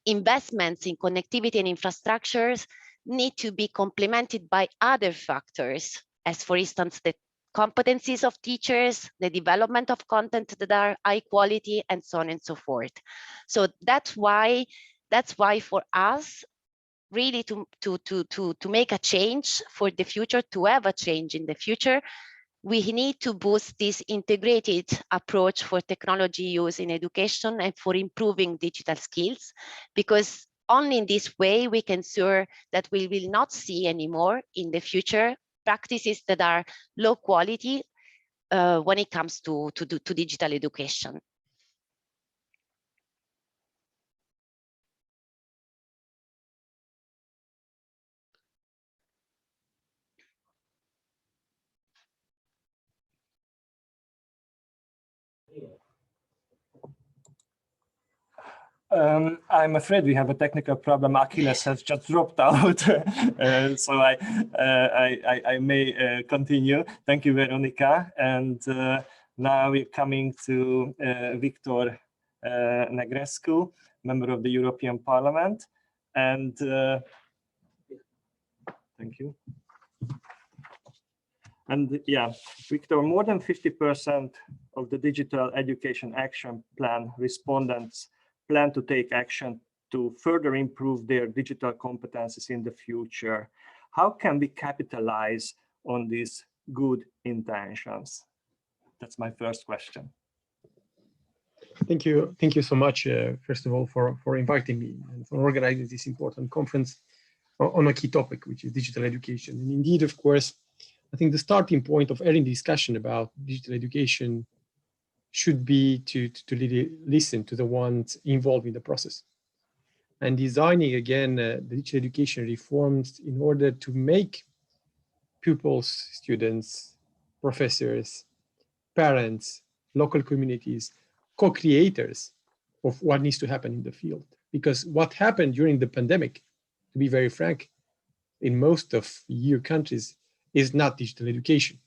Investments in connectivity and infrastructures need to be complemented by other factors, as for instance, the competencies of teachers, the development of content that are high quality, and so on and so forth. So that's why for us, really to make a change for the future, to have a change in the future, we need to boost this integrated approach for technology use in education and for improving digital skills, because Only in this way we can ensure that we will not see anymore in the future practices that are low quality when it comes to digital education. I'm afraid we have a technical problem. Achilles has just dropped out, so I may continue. Thank you, Veronica. And now we're coming to Victor Negrescu, member of the European Parliament. And thank you. And yeah, Victor, more than 50% of the Digital Education Action Plan respondents plan to take action to further improve their digital competencies in the future. How can we capitalize on these good intentions? That's my first question. Thank you so much, first of all, for inviting me and for organizing this important conference on a key topic, which is digital education. And indeed, of course, I think the starting point of any discussion about digital education should be to really listen to the ones involved in the process and designing, again, the digital education reforms in order to make pupils, students, professors, parents, local communities, co-creators of what needs to happen in the field. Because what happened during the pandemic, to be very frank, in most of EU countries is not digital education.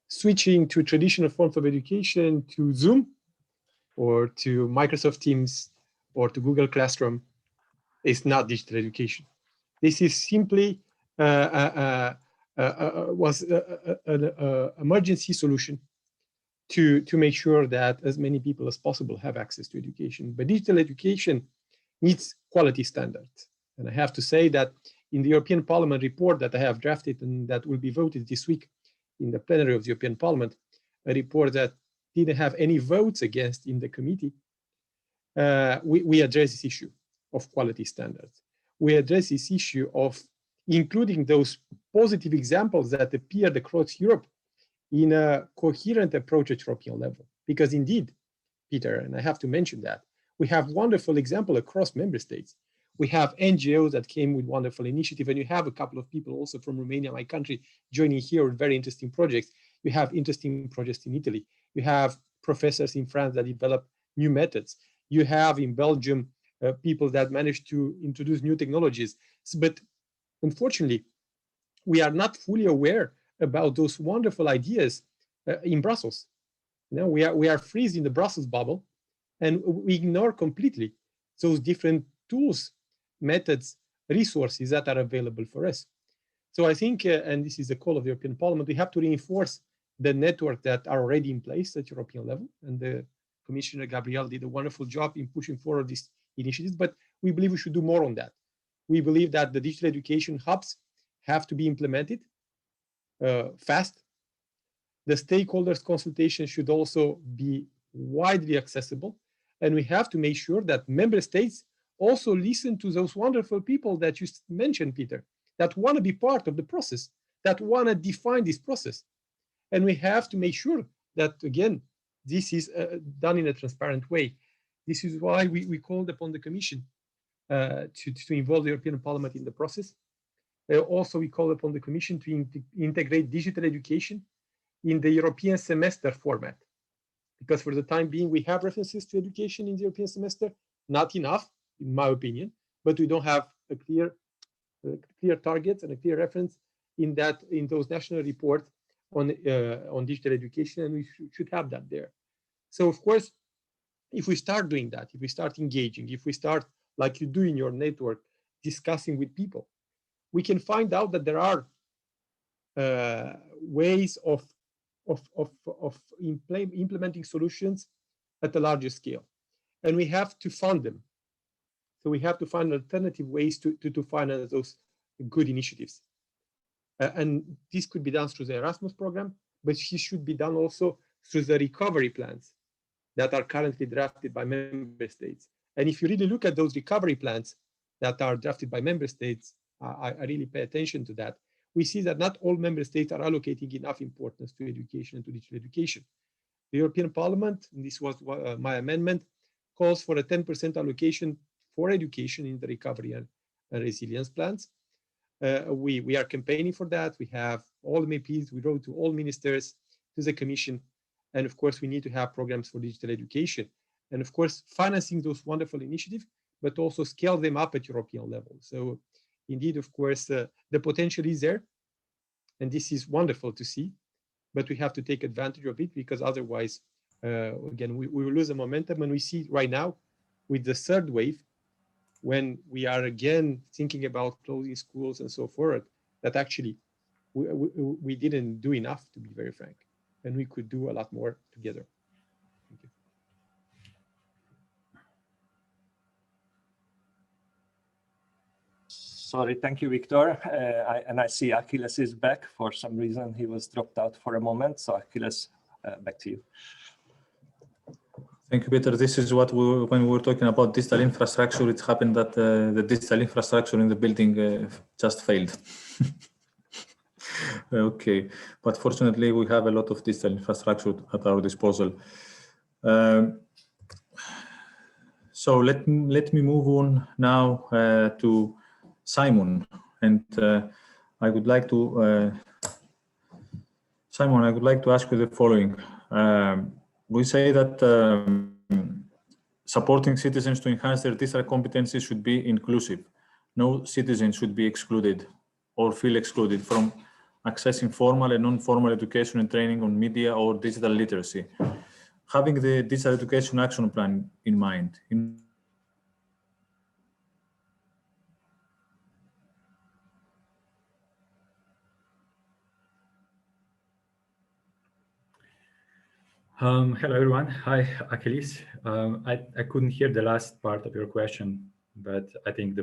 Switching to traditional forms of education, to Zoom or to Microsoft Teams or to Google Classroom is not digital education. This is simply was an emergency solution to make sure that as many people as possible have access to education. But digital education needs quality standards. And I have to say that in the European Parliament report that I have drafted and that will be voted this week in the plenary of the European Parliament, a report that didn't have any votes against in the committee, we address this issue of quality standards. We address this issue of including those positive examples that appeared across Europe in a coherent approach at European level. Because indeed, Peter, and I have to mention that, we have wonderful examples across member states. We have NGOs that came with wonderful initiative, and you have a couple of people also from Romania, my country, joining here with very interesting projects. You have interesting projects in Italy. You have professors in France that develop new methods. You have in Belgium people that managed to introduce new technologies. But unfortunately, we are not fully aware about those wonderful ideas in Brussels. You know, we are freezing in the Brussels bubble, and we ignore completely those different tools, methods, resources that are available for us. So I think, and this is the call of the European Parliament, we have to reinforce the network that are already in place at European level. And the Commissioner Gabriel did a wonderful job in pushing forward these initiatives, but we believe we should do more on that. We believe that the digital education hubs have to be implemented fast. The stakeholders consultation should also be widely accessible. And we have to make sure that member states also listen to those wonderful people that you mentioned, Peter, that want to be part of the process, that want to define this process. And we have to make sure that, again, this is done in a transparent way. This is why we called upon the Commission to involve the European Parliament in the process. Also, we called upon the Commission to integrate digital education in the European semester format. Because for the time being, we have references to education in the European semester, not enough, in my opinion, but we don't have a clear targets and a clear reference in those national reports on digital education, and we should have that there. So of course, if we start doing that, if we start engaging, if we start like you do in your network, discussing with people, we can find out that there are ways of implementing solutions at a larger scale, and we have to fund them. So we have to find alternative ways to finance those good initiatives. And this could be done through the Erasmus program, but this should be done also through the recovery plans that are currently drafted by member states. And if you really look at those recovery plans, that are drafted by member states, I really pay attention to that. We see that not all member states are allocating enough importance to education and to digital education. The European Parliament, and this was my amendment, calls for a 10% allocation for education in the recovery and resilience plans. We are campaigning for that. We have all MEPs, we wrote to all ministers, to the Commission, and of course we need to have programs for digital education. And of course, financing those wonderful initiatives, but also scale them up at European level. So indeed, of course, the potential is there, and this is wonderful to see, but we have to take advantage of it, because otherwise, again, we will lose the momentum. And we see right now with the third wave, when we are again thinking about closing schools and so forth, that actually we didn't do enough, to be very frank, and we could do a lot more together. Thank you. Sorry, thank you, Victor. And I see Achilles is back. For some reason, he was dropped out for a moment. So Achilles, back to you. Thank you, Peter. This is what when we were talking about digital infrastructure, it happened that the digital infrastructure in the building just failed. Okay, but fortunately, we have a lot of digital infrastructure at our disposal. So let me move on now to Simon, and I would like to Simon, I would like to ask you the following. We say that supporting citizens to enhance their digital competencies should be inclusive. No citizen should be excluded or feel excluded from accessing formal and non-formal education and training on media or digital literacy. Having the Digital Education Action Plan in mind, Hello, everyone. Hi, Achilles. I couldn't hear the last part of your question, but I think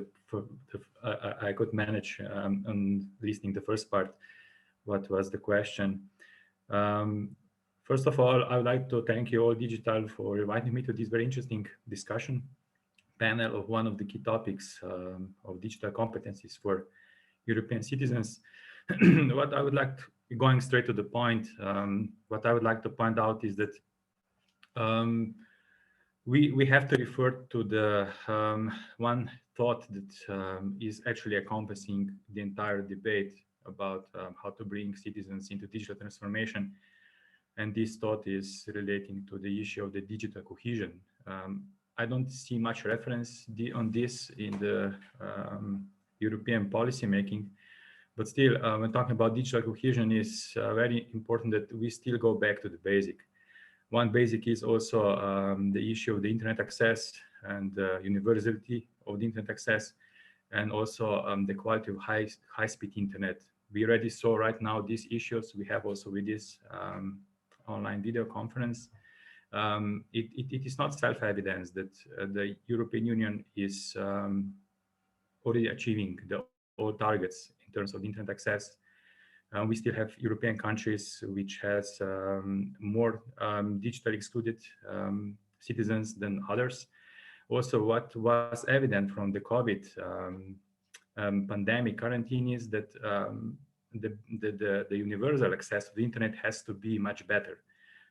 I could manage on listening the first part. What was the question? First of all, I would like to thank you all Digital for inviting me to this very interesting discussion panel of one of the key topics of digital competencies for European citizens. What I would like to, going straight to the point, what I would like to point out is that we have to refer to the one thought that is actually encompassing the entire debate about how to bring citizens into digital transformation. And this thought is relating to the issue of the digital cohesion. I don't see much reference on this in the European policy making. But still, when talking about digital cohesion, it's very important that we still go back to the basic. One basic is also the issue of the internet access and the universality of the internet access, and also the quality of high-speed internet. We already saw right now these issues we have also with this online video conference. It is not self-evident that the European Union is already achieving all targets in terms of internet access. We still have European countries which has more digitally excluded citizens than others. Also, what was evident from the COVID pandemic quarantine is that the universal access to the internet has to be much better.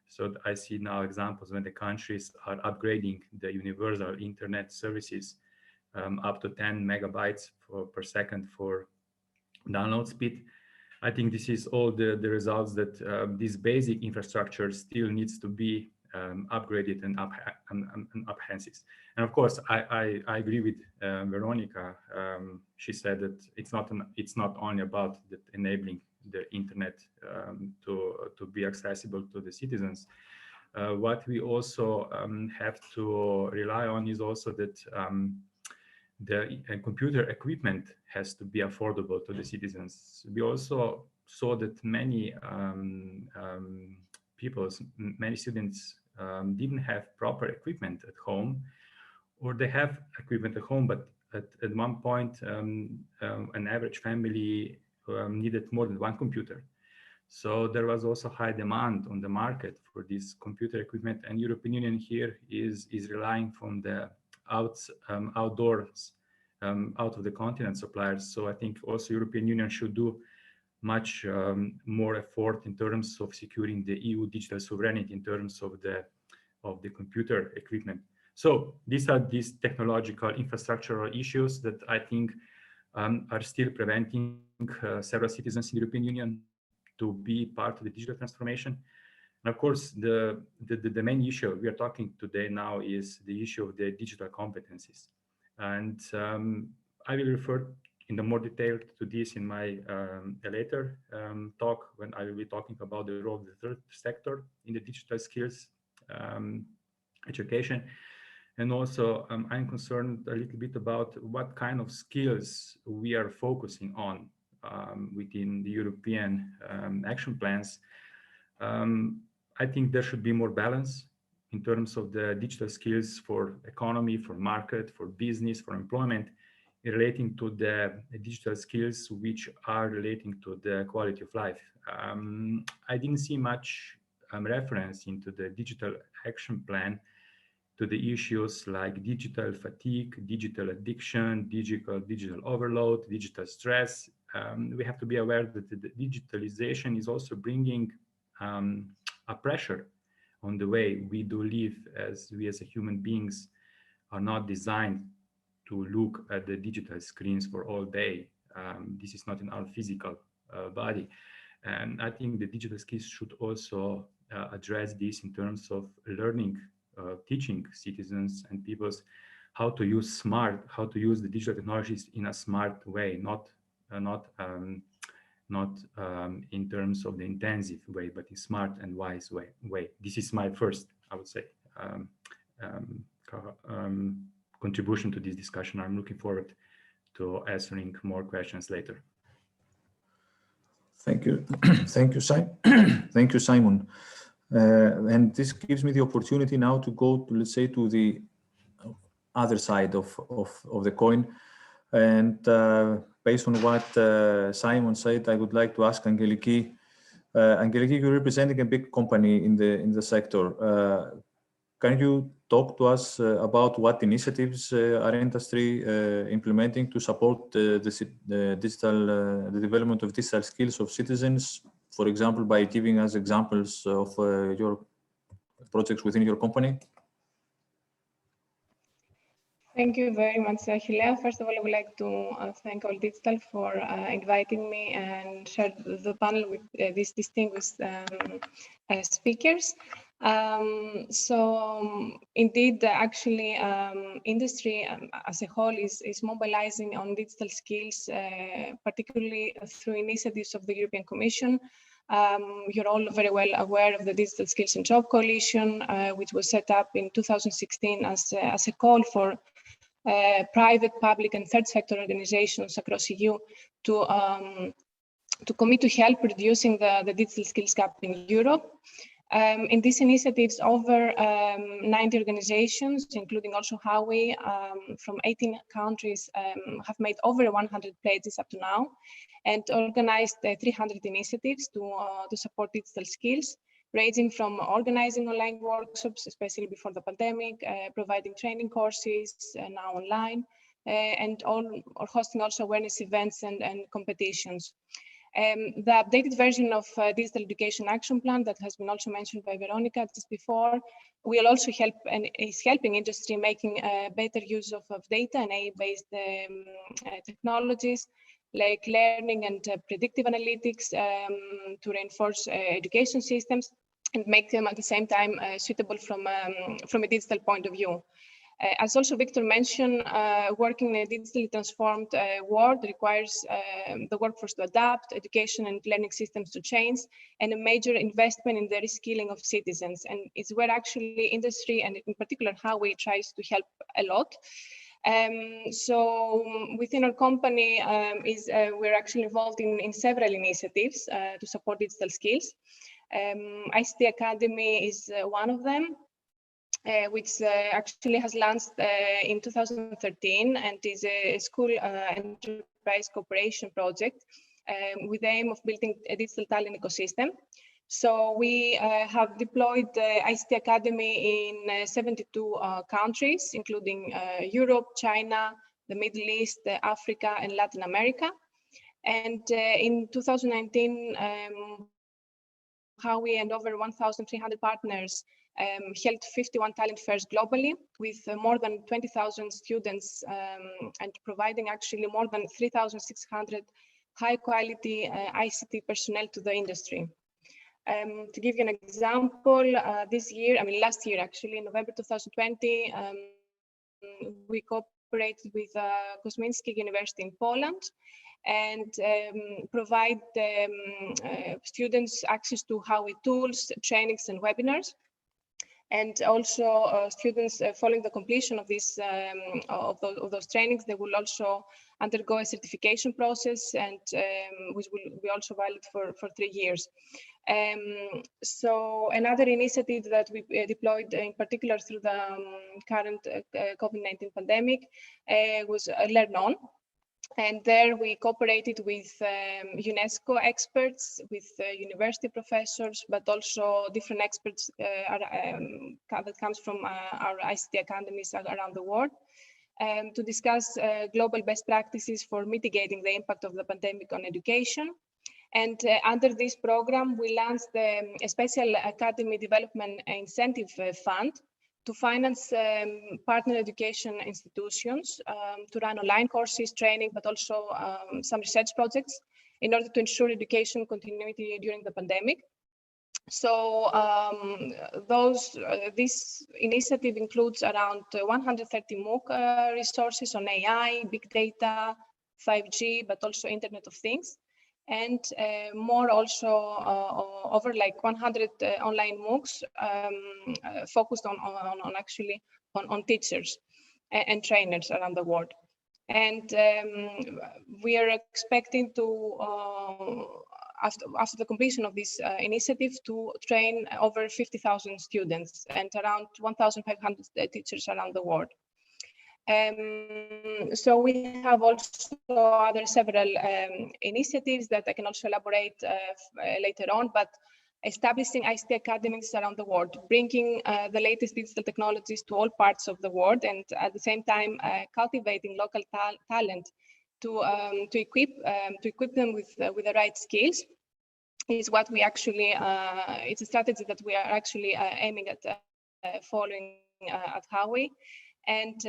So I see now examples when the countries are upgrading the universal internet services up to 10 megabytes per second for download speed. I think this is all the results that this basic infrastructure still needs to be upgraded and enhanced. And of course, I agree with Veronica. She said that it's not only about enabling the internet to be accessible to the citizens. What we also have to rely on is also that the computer equipment has to be affordable to the citizens. We also saw that many many students didn't have proper equipment at home, or they have equipment at home, but at one point an average family needed more than one computer. So there was also high demand on the market for this computer equipment, and European Union here is relying from the outdoors out of the continent suppliers. So I think also European Union should do much more effort in terms of securing the EU digital sovereignty in terms of the computer equipment. So these are these technological infrastructural issues that I think are still preventing several citizens in the European Union to be part of the digital transformation. And of course, the main issue we are talking today now is the issue of the digital competencies. And I will refer in the more detail to this in my later talk, when I will be talking about the role of the third sector in the digital skills education. And also, I'm concerned a little bit about what kind of skills we are focusing on within the European action plans. I think there should be more balance in terms of the digital skills for economy, for market, for business, for employment, relating to the digital skills which are relating to the quality of life. I didn't see much reference into the digital action plan to the issues like digital fatigue, digital addiction, digital overload, digital stress. We have to be aware that the digitalization is also bringing a pressure on the way we do live, as we as human beings are not designed to look at the digital screens for all day. This is not in our physical body. And I think the digital skills should also address this in terms of learning, teaching citizens and peoples how to use the digital technologies in a smart way, not in terms of the intensive way, but in smart and wise way. This is my first, I would say, contribution to this discussion. I'm looking forward to answering more questions later. Thank you. Thank you, Simon. Thank you, Simon. And this gives me the opportunity now to go to, let's say, to the other side of the coin. And based on what Simon said, I would like to ask Angeliki. Angeliki, you're representing a big company in the sector. Can you talk to us about what initiatives our industry implementing to support the development of digital skills of citizens, for example, by giving us examples of your projects within your company? Thank you very much, Achilles. First of all, I would like to thank All Digital for inviting me and share the panel with these distinguished speakers. Indeed, actually, industry as a whole is mobilizing on digital skills, particularly through initiatives of the European Commission. You're all very well aware of the Digital Skills and Job Coalition, which was set up in 2016 as a call for private, public, and third sector organizations across EU to commit to help reducing the digital skills gap in Europe. In these initiatives, over 90 organizations, including also Huawei, from 18 countries, have made over 100 pledges up to now, and organized 300 initiatives to support digital skills, ranging from organizing online workshops, especially before the pandemic, providing training courses now online, and hosting also awareness events and competitions. The updated version of Digital Education Action Plan that has been also mentioned by Veronica just before will also help and is helping industry making better use of data and AI-based technologies like learning and predictive analytics to reinforce education systems and make them at the same time suitable from a digital point of view. As also Victor mentioned, working in a digitally transformed world requires the workforce to adapt, education and learning systems to change, and a major investment in the reskilling of citizens. And it's where actually industry, and in particular Huawei, tries to help a lot. So within our company, we're actually involved in several initiatives to support digital skills. ICT Academy is one of them. Which actually has launched in 2013 and is a school enterprise cooperation project with the aim of building a digital talent ecosystem. So we have deployed ICT Academy in 72 countries, including Europe, China, the Middle East, Africa, and Latin America. And in 2019, Huawei and over 1,300 partners held 51 talent fairs globally with more than 20,000 students and providing actually more than 3,600 high quality ICT personnel to the industry. To give you an example, last year actually, in November 2020, we cooperated with Kosminski University in Poland and provide students access to Huawei tools, trainings, and webinars. And also students following the completion of this of those trainings, they will also undergo a certification process, and which will be also valid for 3 years. So another initiative that we deployed in particular through the current COVID-19 pandemic was Learn On. And there we cooperated with UNESCO experts, with university professors, but also different experts that comes from our ICT academies around the world, to discuss global best practices for mitigating the impact of the pandemic on education. And under this program, we launched a special academy development incentive fund to finance partner education institutions to run online courses, training, but also some research projects in order to ensure education continuity during the pandemic. So this initiative includes around 130 MOOC resources on AI, big data, 5G, but also Internet of Things. And more also over like 100 online MOOCs focused on teachers and trainers around the world. And we are expecting to, after the completion of this initiative, to train over 50,000 students and around 1,500 teachers around the world. So we have also other several initiatives that I can also elaborate later on, but establishing ICT academies around the world, bringing the latest digital technologies to all parts of the world, and at the same time cultivating local talent to equip them with the right skills is what we actually, it's a strategy that we are actually aiming at following at Huawei. And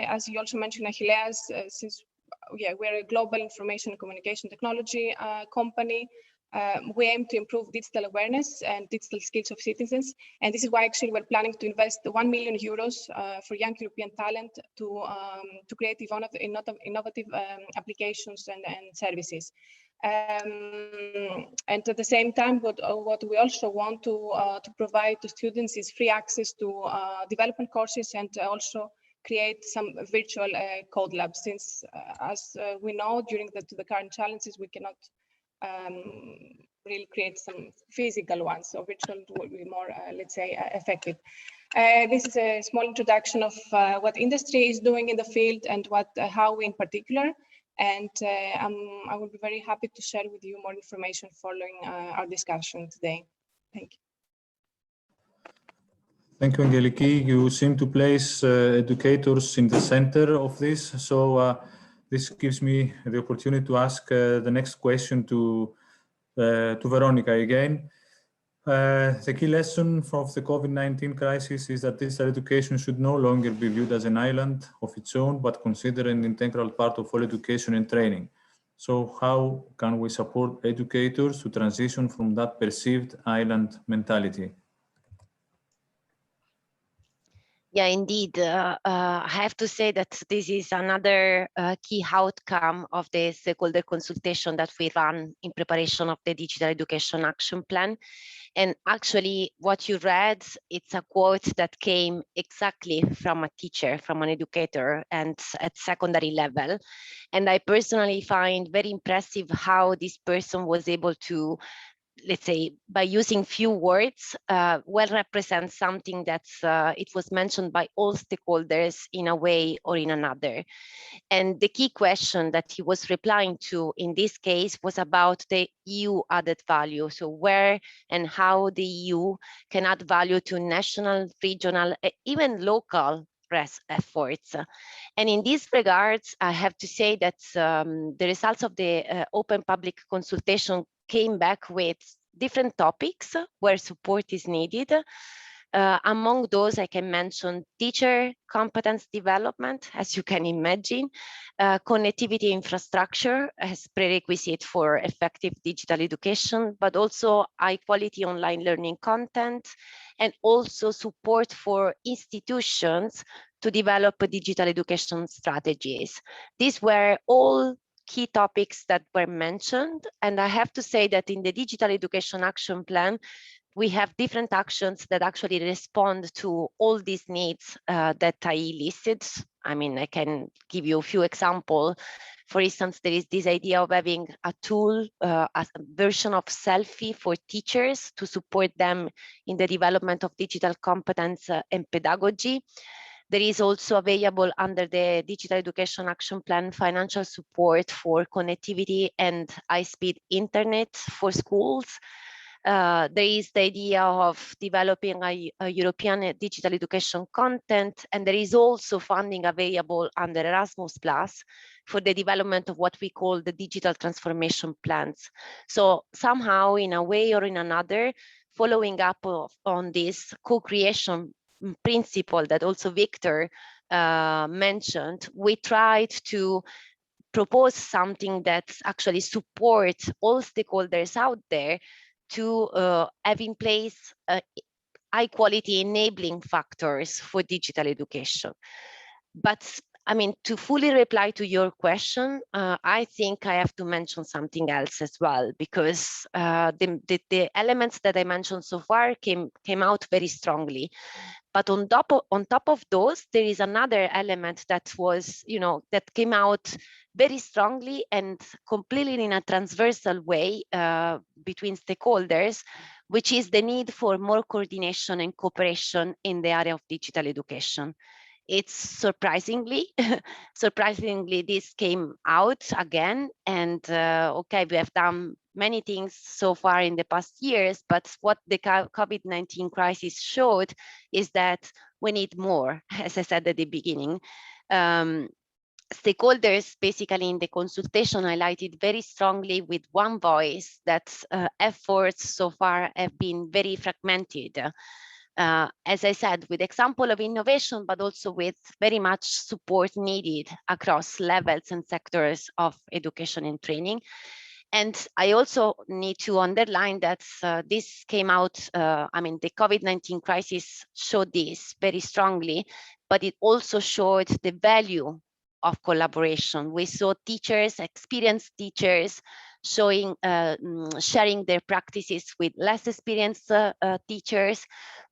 as you also mentioned, Achilles, since we're a global information and communication technology company, we aim to improve digital awareness and digital skills of citizens. And this is why actually we're planning to invest 1 million euros for young European talent to create innovative applications and services. And at the same time, what we also want to provide to students is free access to development courses, and also create some virtual code labs, since as we know, during the current challenges, we cannot really create some physical ones, so virtual will be more, let's say, effective. This is a small introduction of what industry is doing in the field and how we in particular. And I will be very happy to share with you more information following our discussion today. Thank you. Thank you, Angeliki. You seem to place educators in the center of this. So this gives me the opportunity to ask the next question to Veronica again. The key lesson of the COVID-19 crisis is that digital education should no longer be viewed as an island of its own, but considered an integral part of all education and training. So how can we support educators to transition from that perceived island mentality? Yeah, indeed. I have to say that this is another key outcome of the stakeholder consultation that we ran in preparation of the Digital Education Action Plan. And actually, what you read, it's a quote that came exactly from a teacher, from an educator, and at secondary level. And I personally find very impressive how this person was able to, let's say, by using few words, well represent something that's, it was mentioned by all stakeholders in a way or in another. And the key question that he was replying to in this case was about the EU added value. So where and how the EU can add value to national, regional, even local efforts. And in these regards, I have to say that the results of the open public consultation came back with different topics where support is needed. Among those, I can mention teacher competence development, as you can imagine, connectivity infrastructure as prerequisite for effective digital education, but also high quality online learning content, and also support for institutions to develop digital education strategies. These were all key topics that were mentioned. And I have to say that in the Digital Education Action Plan, we have different actions that actually respond to all these needs that I listed. I mean, I can give you a few examples. For instance, there is this idea of having a tool, a version of Selfie for teachers to support them in the development of digital competence and pedagogy. There is also available under the Digital Education Action Plan financial support for connectivity and high-speed internet for schools. There is the idea of developing a European digital education content, and there is also funding available under Erasmus Plus for the development of what we call the digital transformation plans. So somehow, in a way or in another, following up on this co-creation principle that also Victor mentioned, we tried to propose something that actually supports all stakeholders out there to have in place high quality enabling factors for digital education. But I mean, to fully reply to your question, I think I have to mention something else as well, because the elements that I mentioned so far came out very strongly. But on top of those, there is another element that was, that came out very strongly and completely in a transversal way between stakeholders, which is the need for more coordination and cooperation in the area of digital education. It's surprisingly this came out again, and okay, we have done many things so far in the past years, but what the COVID-19 crisis showed is that we need more, as I said at the beginning. Stakeholders basically in the consultation highlighted very strongly with one voice that efforts so far have been very fragmented. As I said, with example of innovation, but also with very much support needed across levels and sectors of education and training. And I also need to underline that this came out, I mean, the COVID-19 crisis showed this very strongly, but it also showed the value of collaboration. We saw teachers, experienced teachers, sharing their practices with less experienced teachers.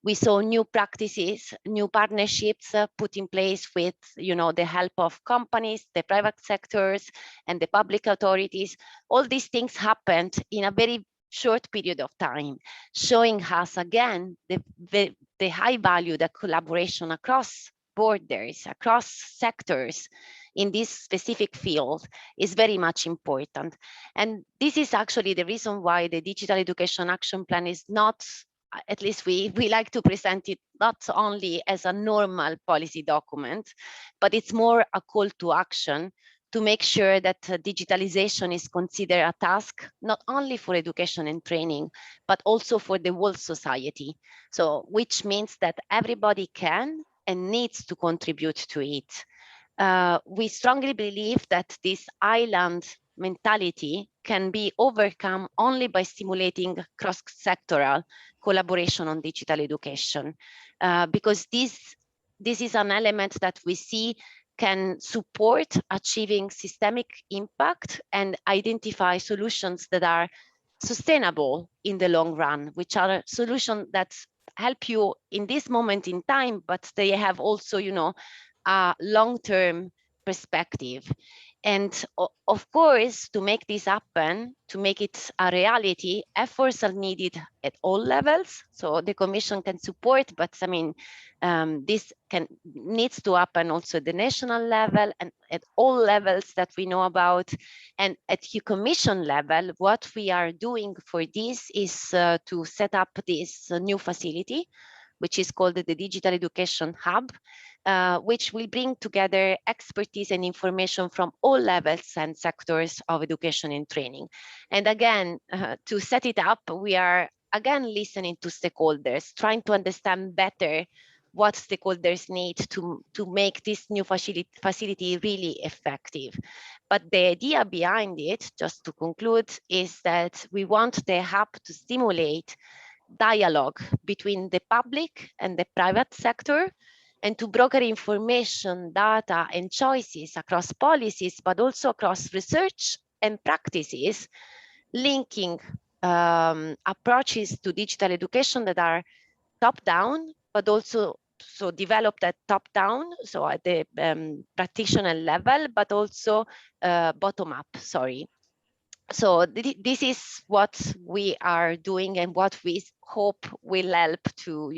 We saw new practices, new partnerships put in place with, the help of companies, the private sectors, and the public authorities. All these things happened in a very short period of time, showing us again the high value that collaboration across borders, across sectors in this specific field is very much important. And this is actually the reason why the Digital Education Action Plan is not, at least we like to present it not only as a normal policy document, but it's more a call to action to make sure that digitalization is considered a task, not only for education and training, but also for the whole society. So, which means that everybody can and needs to contribute to it. We strongly believe that this island mentality can be overcome only by stimulating cross-sectoral collaboration on digital education, because this is an element that we see can support achieving systemic impact and identify solutions that are sustainable in the long run, which are solutions that help you in this moment in time, but they have also, a long-term perspective. And of course, to make this happen, to make it a reality, efforts are needed at all levels. So the Commission can support, but I mean, this needs to happen also at the national level and at all levels that we know about. And at the Commission level, what we are doing for this is to set up this new facility, which is called the Digital Education Hub, which will bring together expertise and information from all levels and sectors of education and training. And again, to set it up, we are again listening to stakeholders, trying to understand better what stakeholders need to make this new facility really effective. But the idea behind it, just to conclude, is that we want the hub to stimulate dialogue between the public and the private sector, and to broker information, data, and choices across policies, but also across research and practices, linking approaches to digital education that are top-down, but also developed at top-down, so at the practitioner level, but also bottom-up, sorry. So this is what we are doing and what we hope will help to,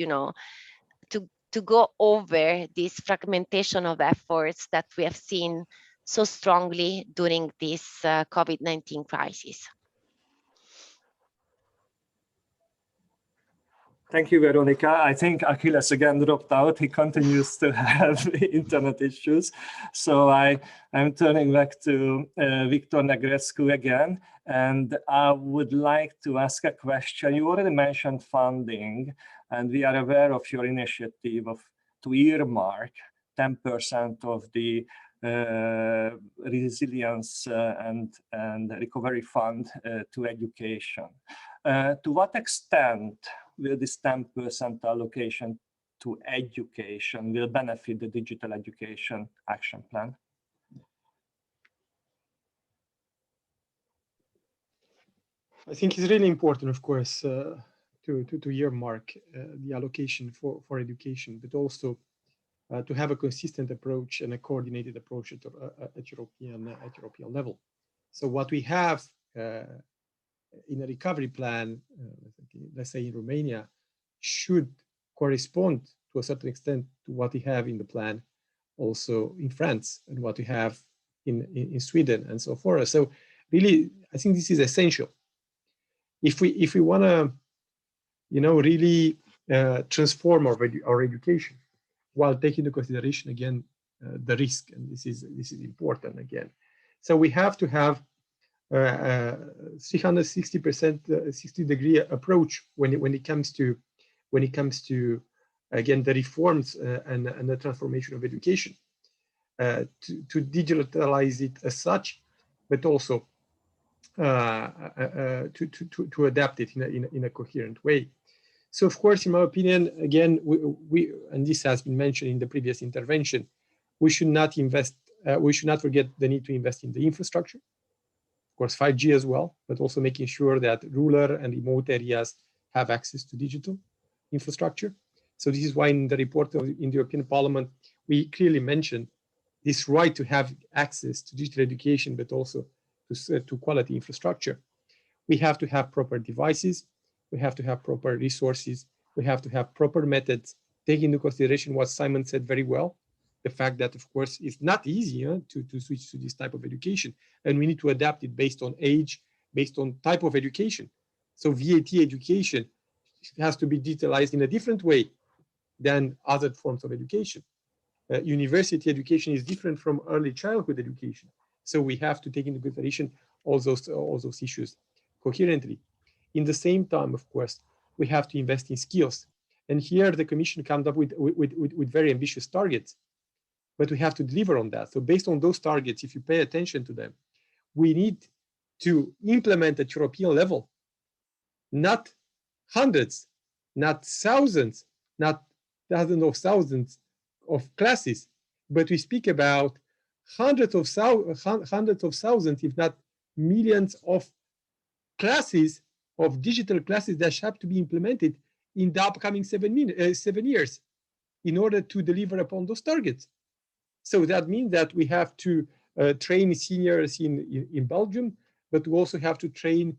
to go over this fragmentation of efforts that we have seen so strongly during this COVID-19 crisis. Thank you, Veronica. I think Achilles again dropped out. He continues to have internet issues. So I'm turning back to Victor Negrescu again. And I would like to ask a question. You already mentioned funding, and we are aware of your initiative to earmark 10% of the resilience and recovery fund to education. To what extent will this 10% allocation to education will benefit the digital education action plan? I think it's really important, of course, to earmark the allocation for education, but also to have a consistent approach and a coordinated approach at European level. So what we have in a recovery plan, let's say in Romania, should correspond to a certain extent to what we have in the plan also in France and what we have in Sweden and so forth. So really, I think this is essential. If we want to, really transform our education while taking into consideration again the risk, and this is important again. So we have to have 360% 60-degree approach when it comes to again the reforms and the transformation of education, to digitalize it as such, but also to adapt it in a coherent way. So of course, in my opinion, again, we and this has been mentioned in the previous intervention, we should not forget the need to invest in the infrastructure. Of course, 5G as well, but also making sure that rural and remote areas have access to digital infrastructure. So this is why in the report in the European Parliament, we clearly mentioned this right to have access to digital education, but also to quality infrastructure. We have to have proper devices. We have to have proper resources. We have to have proper methods, taking into consideration what Simon said very well, the fact that, of course, it's not easy to switch to this type of education. And we need to adapt it based on age, based on type of education. So VAT education has to be digitalized in a different way than other forms of education. University education is different from early childhood education. So we have to take into consideration all those issues coherently. In the same time, of course, we have to invest in skills. And here the Commission comes up with very ambitious targets, but we have to deliver on that. So based on those targets, if you pay attention to them, we need to implement at European level, not hundreds, not thousands, not dozens of thousands of classes, but we speak about hundreds of thousands, if not millions of classes, of digital classes that have to be implemented in the upcoming 7 years in order to deliver upon those targets. So that means that we have to train seniors in Belgium, but we also have to train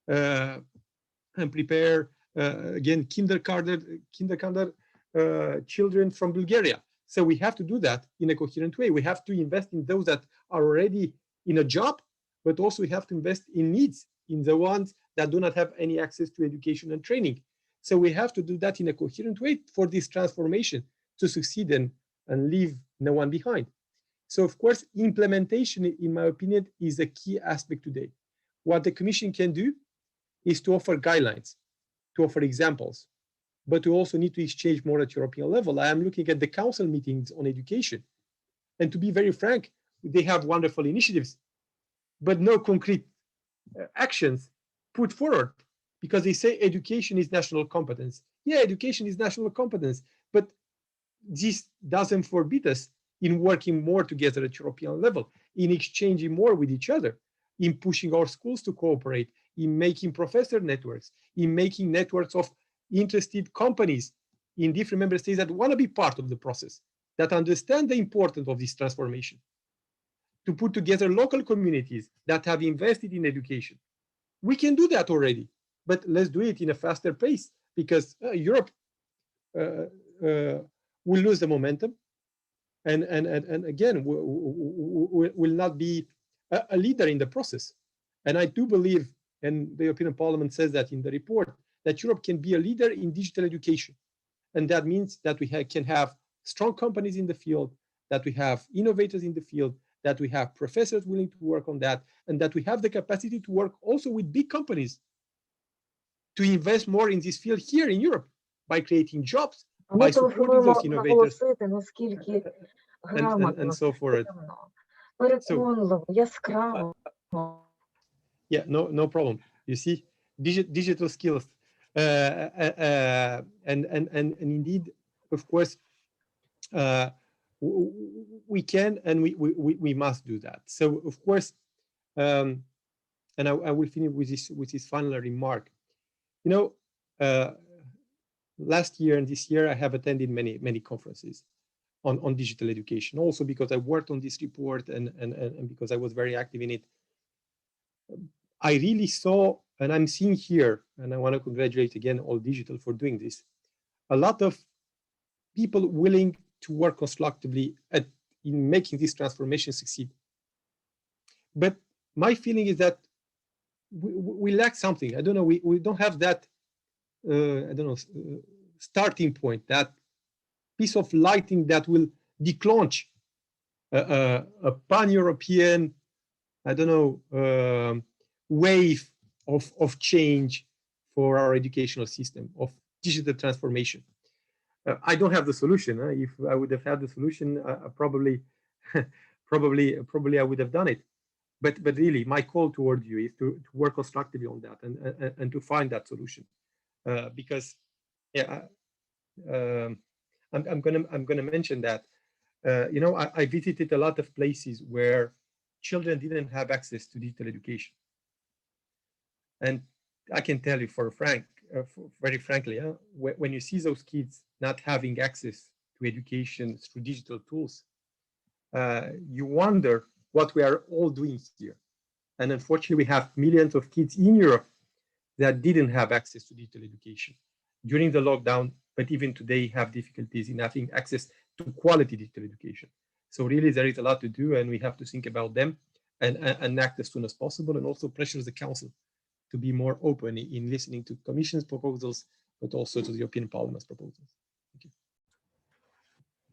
and prepare again kindergarten children from Bulgaria. So we have to do that in a coherent way. We have to invest in those that are already in a job, but also we have to invest in needs, in the ones that do not have any access to education and training. So we have to do that in a coherent way for this transformation to succeed and and leave no one behind. So of course, implementation, in my opinion, is a key aspect today. What the Commission can do is to offer guidelines, to offer examples, but we also need to exchange more at European level. I am looking at the Council meetings on education. And to be very frank, they have wonderful initiatives, but no concrete actions put forward, because they say education is national competence. Yeah, education is national competence, but this doesn't forbid us in working more together at European level, in exchanging more with each other, in pushing our schools to cooperate, in making professor networks, in making networks of interested companies in different member states that want to be part of the process, that understand the importance of this transformation, to put together local communities that have invested in education. We can do that already, but let's do it in a faster pace, because Europe will lose the momentum, and again will not be a leader in the process. And I do believe, and the European Parliament says that in the report, that Europe can be a leader in digital education, and that means that we can have strong companies in the field, that we have innovators in the field, that we have professors willing to work on that, and that we have the capacity to work also with big companies to invest more in this field here in Europe by creating jobs, by supporting those innovators, and so forth. So, yeah, no problem. You see, digital skills, and indeed, of course, we can and we must do that. So of course, and I will finish with this final remark. You know, last year and this year I have attended many conferences on digital education, also because I worked on this report and because I was very active in it. I really saw, and I'm seeing here, and I want to congratulate again all digital for doing this, a lot of people willing to work constructively in making this transformation succeed. But my feeling is that we lack something. I don't know, we don't have that, I don't know, starting point, that piece of lighting that will declench a pan-European, I don't know, wave of change for our educational system, of digital transformation. I don't have the solution. If I would have had the solution, probably I would have done it. But really, my call towards you is to work constructively on that and to find that solution, because yeah, I'm gonna mention that. You know, I visited a lot of places where children didn't have access to digital education, and I can tell you very frankly, when you see those kids not having access to education through digital tools, you wonder what we are all doing here. And unfortunately, we have millions of kids in Europe that didn't have access to digital education during the lockdown, but even today have difficulties in having access to quality digital education. So really, there is a lot to do, and we have to think about them and act as soon as possible, and also pressure the Council to be more open in listening to Commission's proposals, but also to the European Parliament's proposals. Thank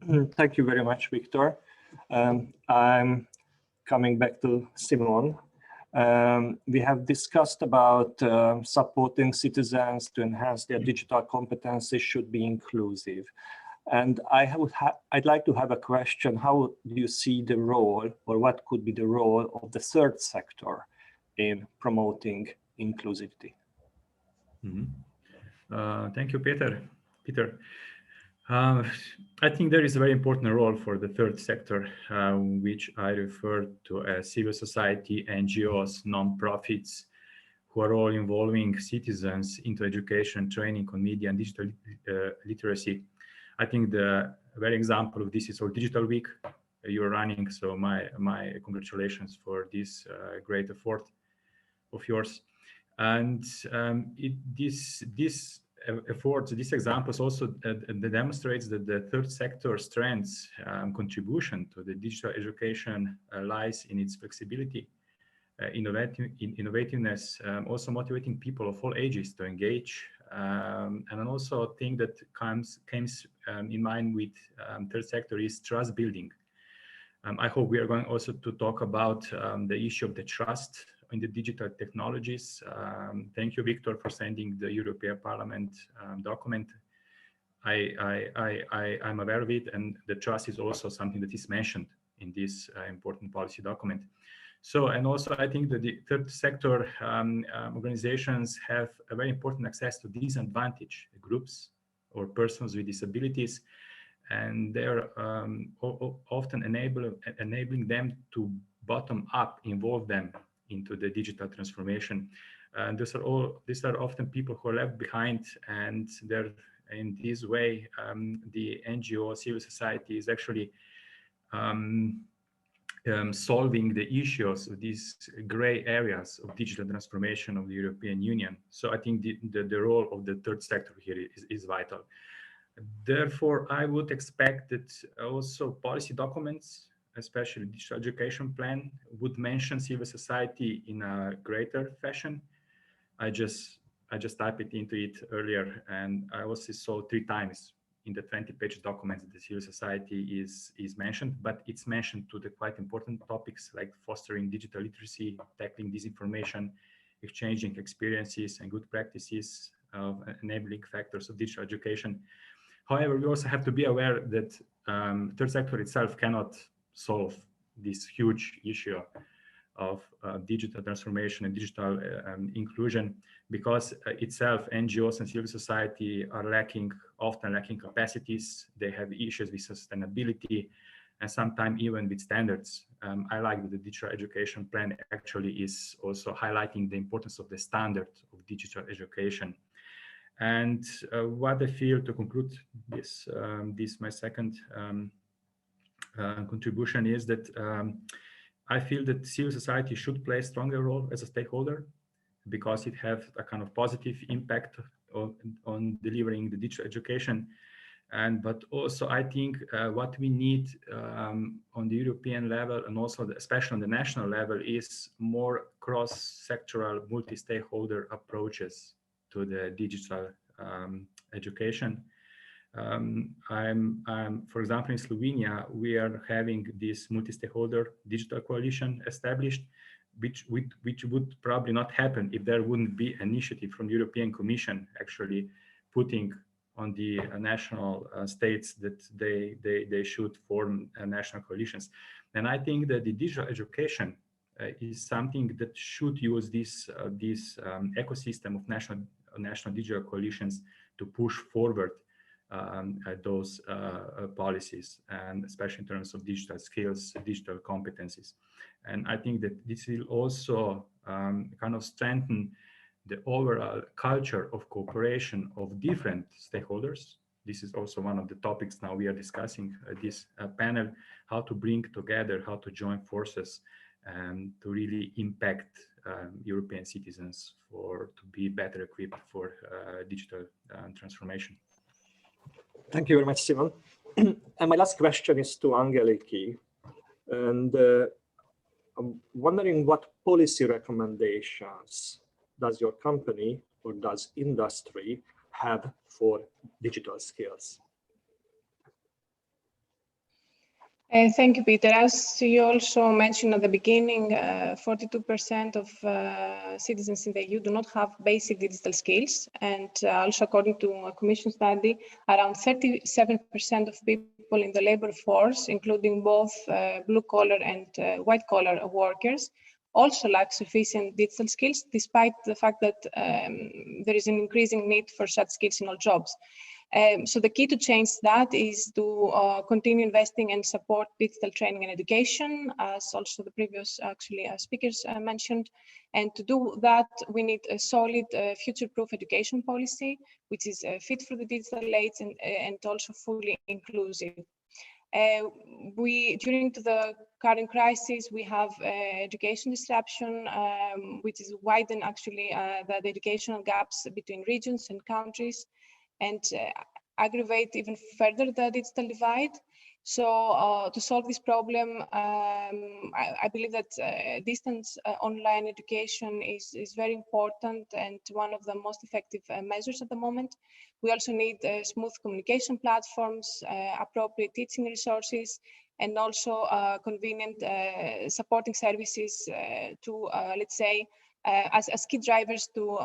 you. Thank you very much, Victor. I'm coming back to Simon. We have discussed about supporting citizens to enhance their digital competencies should be inclusive. And I'd like to have a question. How do you see the role, or what could be the role of the third sector in promoting inclusivity? Mm-hmm. Thank you, Peter. I think there is a very important role for the third sector, which I refer to as civil society, NGOs, non-profits, who are all involving citizens into education, training on media and digital literacy. I think the very example of this is our Digital Week you're running. So my congratulations for this great effort of yours. And these efforts, these examples also demonstrates that the third sector strengths contribution to the digital education lies in its flexibility innovativeness, also motivating people of all ages to engage. And I also think that comes in mind with third sector is trust building. I hope we are going also to talk about the issue of the trust in the digital technologies. Thank you, Victor, for sending the European Parliament document. I'm aware of it, and the trust is also something that is mentioned in this important policy document. So, and also I think that the third sector organizations have a very important access to disadvantaged groups or persons with disabilities, and they're often enabling them to bottom up, involve them into the digital transformation. And these are often people who are left behind, and they're in this way, the NGO civil society is actually solving the issues of these gray areas of digital transformation of the European Union. So I think the role of the third sector here is vital. Therefore, I would expect that also policy documents, especially digital education plan, would mention civil society in a greater fashion. I just typed it into it earlier, and I also saw 3 times in the 20-page documents that the civil society is mentioned, but it's mentioned to the quite important topics like fostering digital literacy, tackling disinformation, exchanging experiences and good practices of enabling factors of digital education. However, we also have to be aware that third sector itself cannot solve this huge issue of digital transformation and digital inclusion, because itself NGOs and civil society are often lacking capacities. They have issues with sustainability and sometimes even with standards. I like that the digital education plan actually is also highlighting the importance of the standard of digital education. And what I feel, to conclude this my second contribution, is that I feel that civil society should play a stronger role as a stakeholder, because it has a kind of positive impact on delivering the digital education. But also I think what we need on the European level, and also especially on the national level, is more cross-sectoral, multi-stakeholder approaches to the digital education. For example, in Slovenia, we are having this multi-stakeholder digital coalition established, which would probably not happen if there wouldn't be initiative from the European Commission actually putting on the national states that they should form national coalitions. And I think that the digital education is something that should use this ecosystem of national digital coalitions to push forward those policies, and especially in terms of digital skills, digital competencies. And I think that this will also kind of strengthen the overall culture of cooperation of different stakeholders. This is also one of the topics now we are discussing this panel, how to bring together, how to join forces and to really impact European citizens to be better equipped for digital transformation. Thank you very much, Simon. And my last question is to Angeliki. And I'm wondering what policy recommendations does your company or does industry have for digital skills? Thank you, Peter. As you also mentioned at the beginning, 42% of citizens in the EU do not have basic digital skills. And also according to a Commission study, around 37% of people in the labor force, including both blue-collar and white-collar workers, also lack sufficient digital skills, despite the fact that there is an increasing need for such skills in all jobs. So the key to change that is to continue investing and support digital training and education, as also the previous speakers mentioned. And to do that, we need a solid future-proof education policy, which is fit for the digital age and also fully inclusive. During the current crisis, we have education disruption, which is widen the educational gaps between regions and countries, and aggravate even further the digital divide. So to solve this problem, I believe that distance online education is very important and one of the most effective measures at the moment. We also need smooth communication platforms, appropriate teaching resources, and also convenient supporting services to, let's say, as key drivers to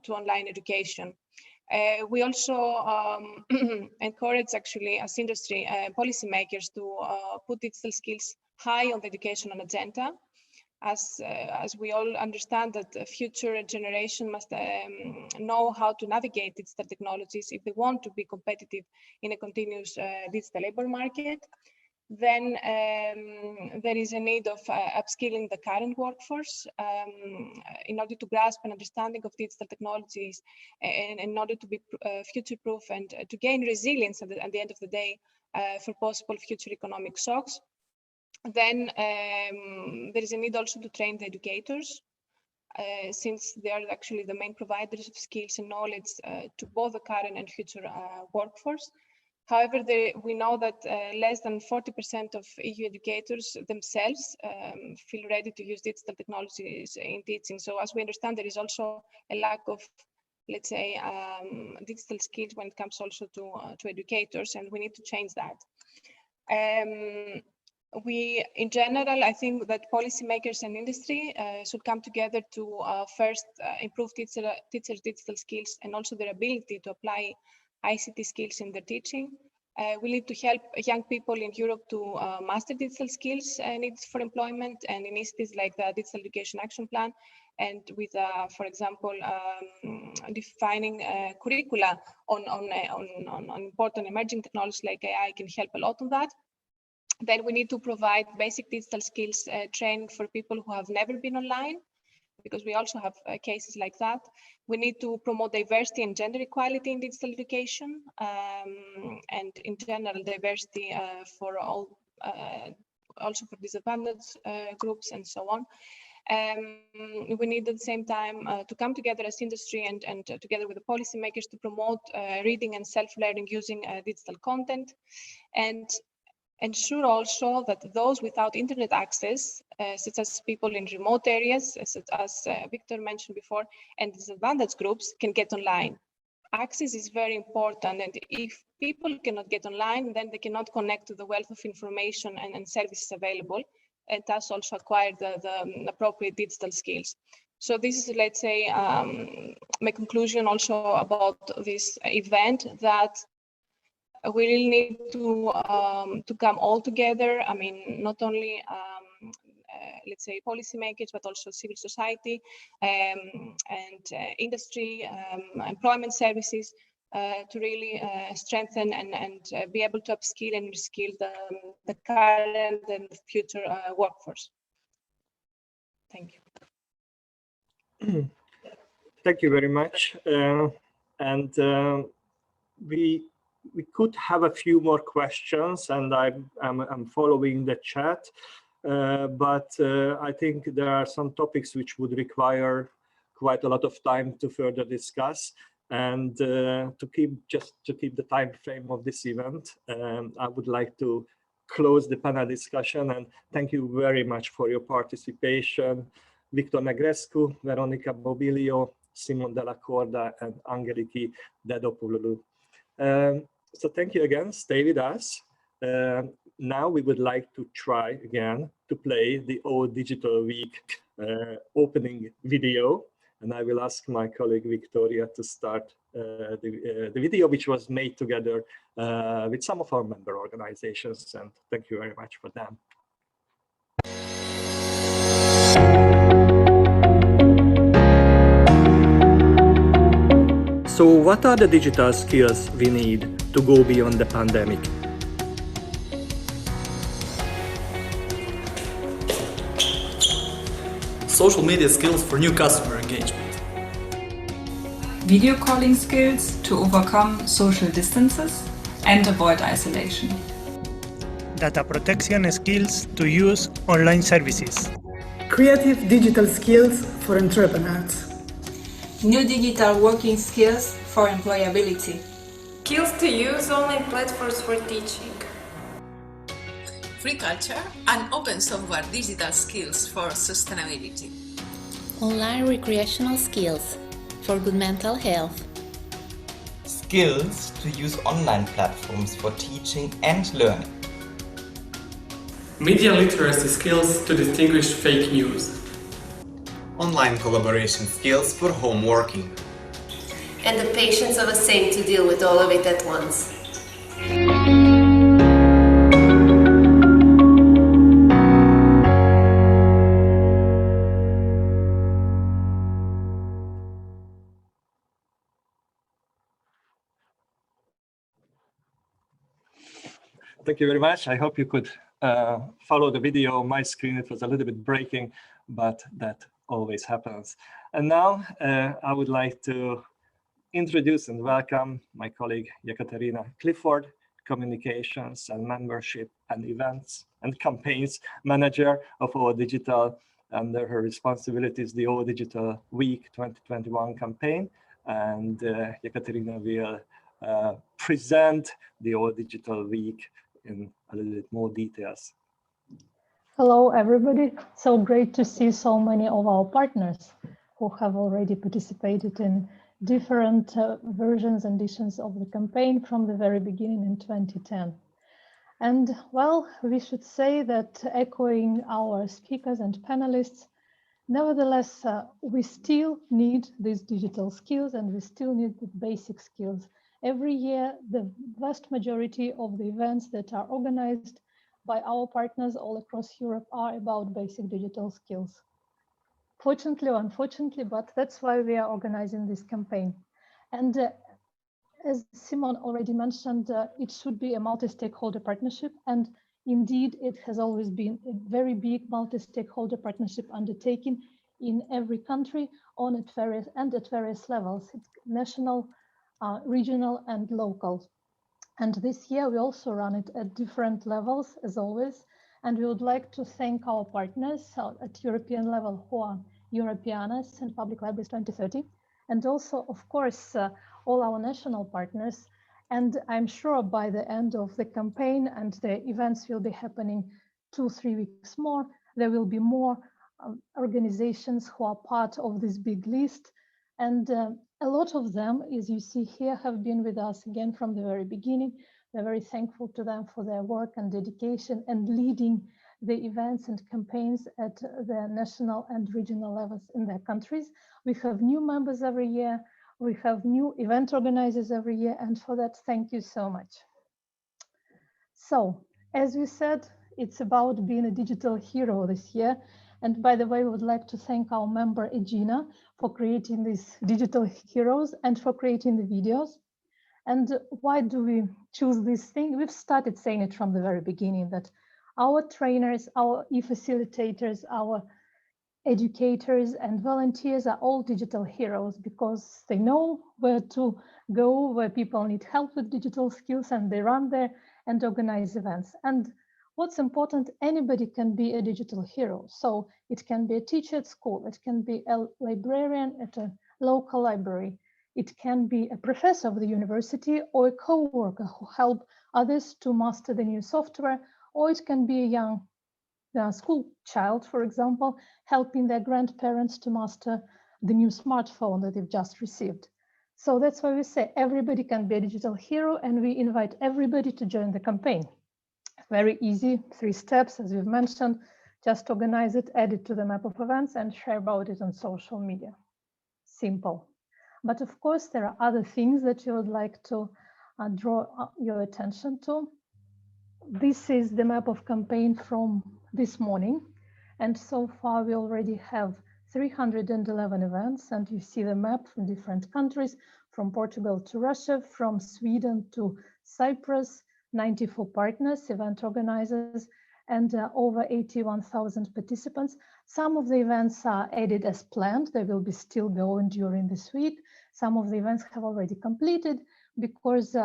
online education. We also encourage, actually, as industry policymakers to put digital skills high on the educational agenda, as we all understand that the future generation must know how to navigate digital technologies if they want to be competitive in a continuous digital labor market. Then there is a need of upskilling the current workforce in order to grasp an understanding of digital technologies and in order to be future-proof and to gain resilience at the end of the day for possible future economic shocks. Then there is a need also to train the educators since they are actually the main providers of skills and knowledge to both the current and future workforce. However, we know that less than 40% of EU educators themselves feel ready to use digital technologies in teaching. So as we understand, there is also a lack of, let's say, digital skills when it comes also to educators, and we need to change that. In general, I think that policymakers and industry should come together to first improve teachers' digital skills and also their ability to apply ICT skills in their teaching. We need to help young people in Europe to master digital skills needs for employment and initiatives like the Digital Education Action Plan, and with, for example, defining curricula on important emerging technologies like AI can help a lot on that. Then we need to provide basic digital skills training for people who have never been online, because we also have cases like that. We need to promote diversity and gender equality in digital education, and in general diversity for all, also for disadvantaged groups and so on. We need at the same time to come together as industry and together with the policymakers to promote reading and self-learning using digital content, and ensure also that those without internet access, such as people in remote areas, such as Victor mentioned before, and disadvantaged groups can get online. Access is very important, and if people cannot get online, then they cannot connect to the wealth of information and services available, and thus also acquire the appropriate digital skills. So this is, let's say, my conclusion also about this event, that we really need to come all together. I mean, not only let's say policymakers, but also civil society and industry, employment services, to really strengthen and be able to upskill and reskill the current and future workforce. Thank you. Thank you very much. We could have a few more questions, and I'm following the chat, but I think there are some topics which would require quite a lot of time to further discuss, and to keep the time frame of this event, I would like to close the panel discussion, and thank you very much for your participation. Victor Negrescu, Veronica Mobilio, Simon Delakorda, and Angeliki Dedopoulou. So thank you again, stay with us. Now we would like to try again to play the All Digital Week opening video, and I will ask my colleague Victoria to start the video, which was made together with some of our member organizations, and thank you very much for them. So what are the digital skills we need to go beyond the pandemic? Social media skills for new customer engagement. Video calling skills to overcome social distances and avoid isolation. Data protection skills to use online services. Creative digital skills for entrepreneurs. New digital working skills for employability. Skills to use online platforms for teaching. free culture, and open software digital skills for sustainability. Online recreational skills for good mental health. Skills to use online platforms for teaching and learning. Media literacy skills to distinguish fake news. Online collaboration skills for home working. And the patience of a saint to deal with all of it at once. Thank you very much. I hope you could follow the video on my screen. It was a little bit breaking, but that always happens. And now I would like to introduce and welcome my colleague Ekaterina Clifford, Communications and Membership and Events and Campaigns Manager of OO Digital. Under her responsibilities, the OO Digital Week 2021 campaign. And Ekaterina will present the OO Digital Week in a little bit more details. Hello, everybody. So great to see so many of our partners who have already participated in different versions and editions of the campaign from the very beginning in 2010. And well, we should say that echoing our speakers and panelists, nevertheless, we still need these digital skills and we still need the basic skills. Every year, the vast majority of the events that are organized by our partners all across Europe are about basic digital skills. Fortunately or unfortunately, but that's why we are organizing this campaign. And as Simon already mentioned, it should be a multi-stakeholder partnership. And indeed, it has always been a very big multi-stakeholder partnership undertaking in every country at various levels. It's national, regional and local. And this year we also run it at different levels as always. And we would like to thank our partners at European level who are Europeanas and Public Libraries 2030. And also, of course, all our national partners. And I'm sure by the end of the campaign and the events will be happening 2-3 weeks more, there will be more organizations who are part of this big list. And a lot of them, as you see here, have been with us again from the very beginning. We're very thankful to them for their work and dedication and leading the events and campaigns at the national and regional levels in their countries. We have new members every year. We have new event organizers every year. And for that, thank you so much. So, as we said, it's about being a digital hero this year. And by the way, we would like to thank our member, Egina, for creating these digital heroes and for creating the videos. And why do we choose this thing? We've started saying it from the very beginning that our trainers, our e-facilitators, our educators and volunteers are all digital heroes because they know where to go, where people need help with digital skills, and they run there and organize events. And what's important, anybody can be a digital hero. So it can be a teacher at school, it can be a librarian at a local library, it can be a professor of the university or a co-worker who help others to master the new software, or it can be a young school child, for example, helping their grandparents to master the new smartphone that they've just received. So that's why we say everybody can be a digital hero, and we invite everybody to join the campaign. Very easy, 3 steps, as we've mentioned. Just organize it, add it to the map of events, and share about it on social media. Simple. But of course, there are other things that you would like to draw your attention to. This is the map of campaign from this morning. And so far, we already have 311 events. And you see the map from different countries, from Portugal to Russia, from Sweden to Cyprus, 94 partners, event organizers, and over 81,000 participants. Some of the events are added as planned. They will be still going during this week. Some of the events have already completed because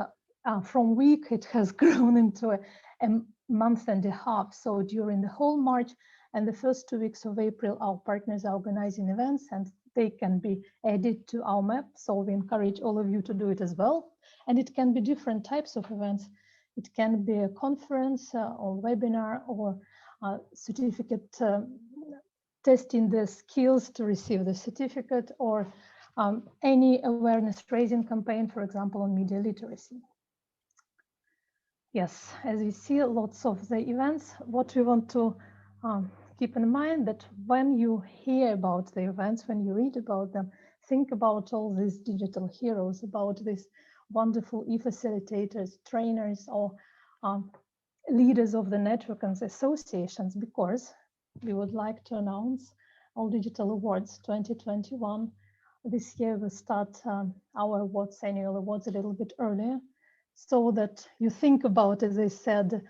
from week it has grown into a month and a half. So during the whole March and the first 2 weeks of April, our partners are organizing events and they can be added to our map. So we encourage all of you to do it as well. And it can be different types of events. It can be a conference or webinar or certificate testing the skills to receive the certificate, or any awareness raising campaign, for example, on media literacy. Yes, as you see, lots of the events. What we want to keep in mind that when you hear about the events, when you read about them, think about all these digital heroes, about these wonderful e-facilitators, trainers, or leaders of the network and the associations, because we would like to announce All Digital Awards 2021. This year we start our awards, annual awards, a little bit earlier, so that you think about, as I said,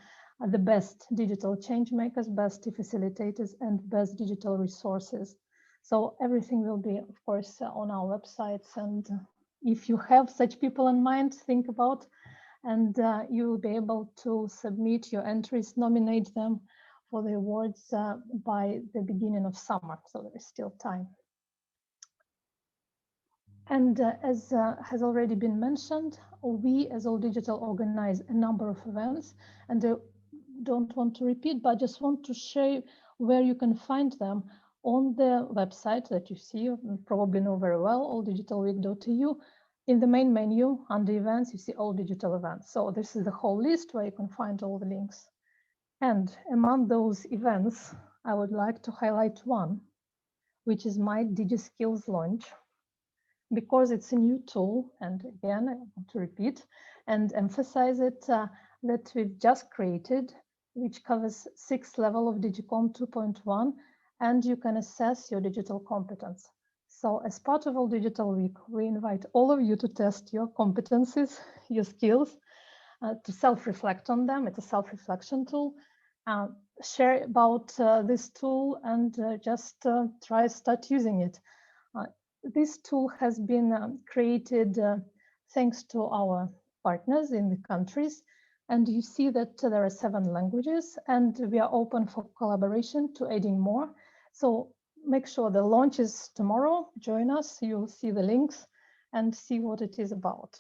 the best digital change makers, best facilitators, and best digital resources. So everything will be, of course, on our websites. And if you have such people in mind, think about, and you will be able to submit your entries, nominate them for the awards by the beginning of summer. So there is still time. And as has already been mentioned, we as All Digital organize a number of events, and I don't want to repeat, but just want to show where you can find them on the website that you see, you probably know very well, alldigitalweek.eu. In the main menu under events, you see all digital events. So this is the whole list where you can find all the links. And among those events, I would like to highlight one, which is my DigiSkills launch, because it's a new tool. And again, I want to repeat and emphasize it, that we've just created, which covers 6th level of Digicom 2.1, and you can assess your digital competence. So as part of All Digital Week, we invite all of you to test your competencies, your skills, to self-reflect on them. It's a self-reflection tool. Share about this tool and just start using it. This tool has been created thanks to our partners in the countries. And you see that there are 7 languages, and we are open for collaboration to adding more. So make sure the launch is tomorrow. Join us. You'll see the links and see what it is about.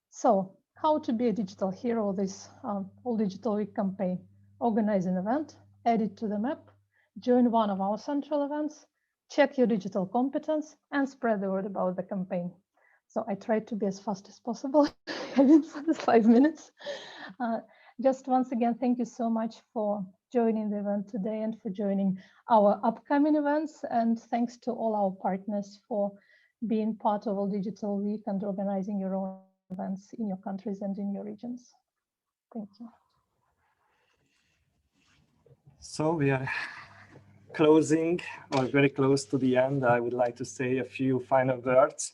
So how to be a digital hero this All Digital Week campaign? Organize an event, add it to the map, join one of our central events, check your digital competence, and spread the word about the campaign. So I tried to be as fast as possible, having for the 5 minutes. Just once again, thank you so much for joining the event today and for joining our upcoming events. And thanks to all our partners for being part of All Digital Week and organizing your own events in your countries and in your regions. Thank you. So we are closing, or very close to the end. I would like to say a few final words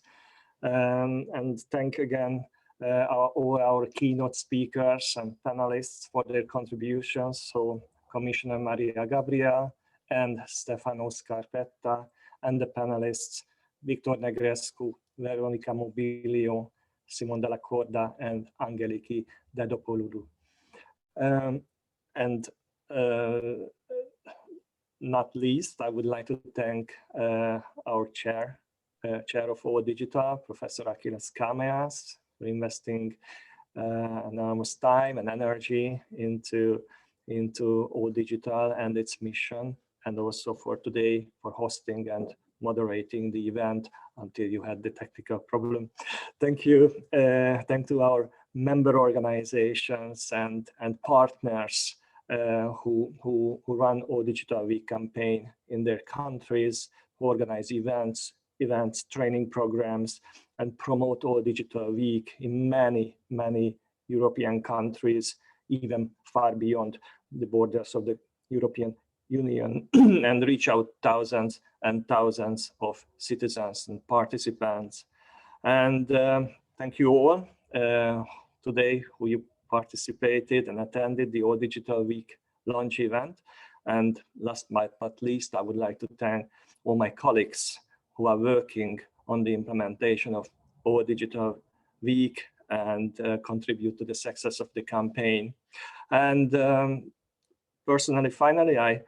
and thank again all our keynote speakers and panelists for their contributions. So Commissioner Mariya, Gabriel, and Stefano Scarpetta, and the panelists Victor Negrescu, Veronica Mobilio, Simon Delakorda, and Angeliki Dedopoulou. Not least, I would like to thank our chair of All Digital, Professor Achilles Kameas, for investing enormous time and energy into All Digital and its mission, and also for today for hosting and moderating the event until you had the technical problem. Thank you. Thank to our member organizations and partners who run All Digital Week campaign in their countries, who organize events, training programs, and promote All Digital Week in many European countries, even far beyond the borders of the European Union, and reach out thousands and thousands of citizens and participants. And thank you all today who participated and attended the All Digital Week launch event. And last but not least, I would like to thank all my colleagues who are working on the implementation of All Digital Week and contribute to the success of the campaign. And personally, finally, I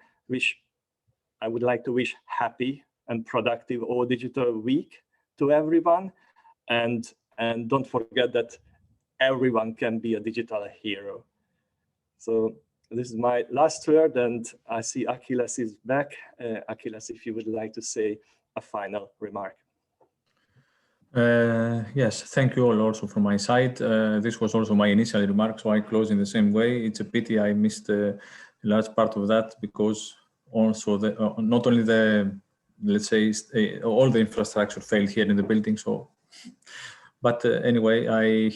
would like to wish happy and productive All Digital Week to everyone. And don't forget that everyone can be a digital hero. So this is my last word, and I see Achilles is back. Achilles, if you would like to say a final remark. Yes, thank you all also from my side. This was also my initial remark, so I close in the same way. It's a pity I missed a large part of that, because also not only the, let's say, all the infrastructure failed here in the building. So, but anyway, I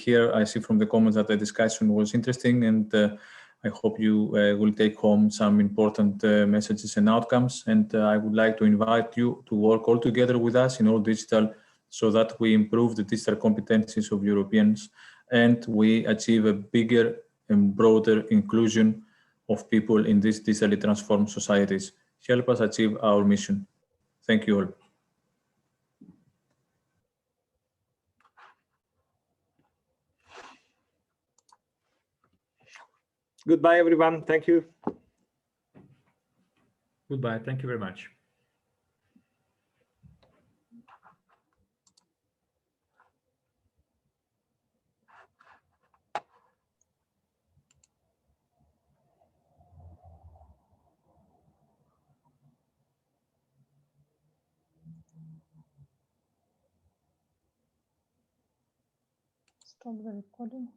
see from the comments that the discussion was interesting, and I hope you will take home some important messages and outcomes. And I would like to invite you to work all together with us in all digital, so that we improve the digital competencies of Europeans and we achieve a bigger and broader inclusion of people in these digitally transformed societies. Help us achieve our mission. Thank you all. Goodbye, everyone. Thank you. Goodbye. Thank you very much. Stop the recording.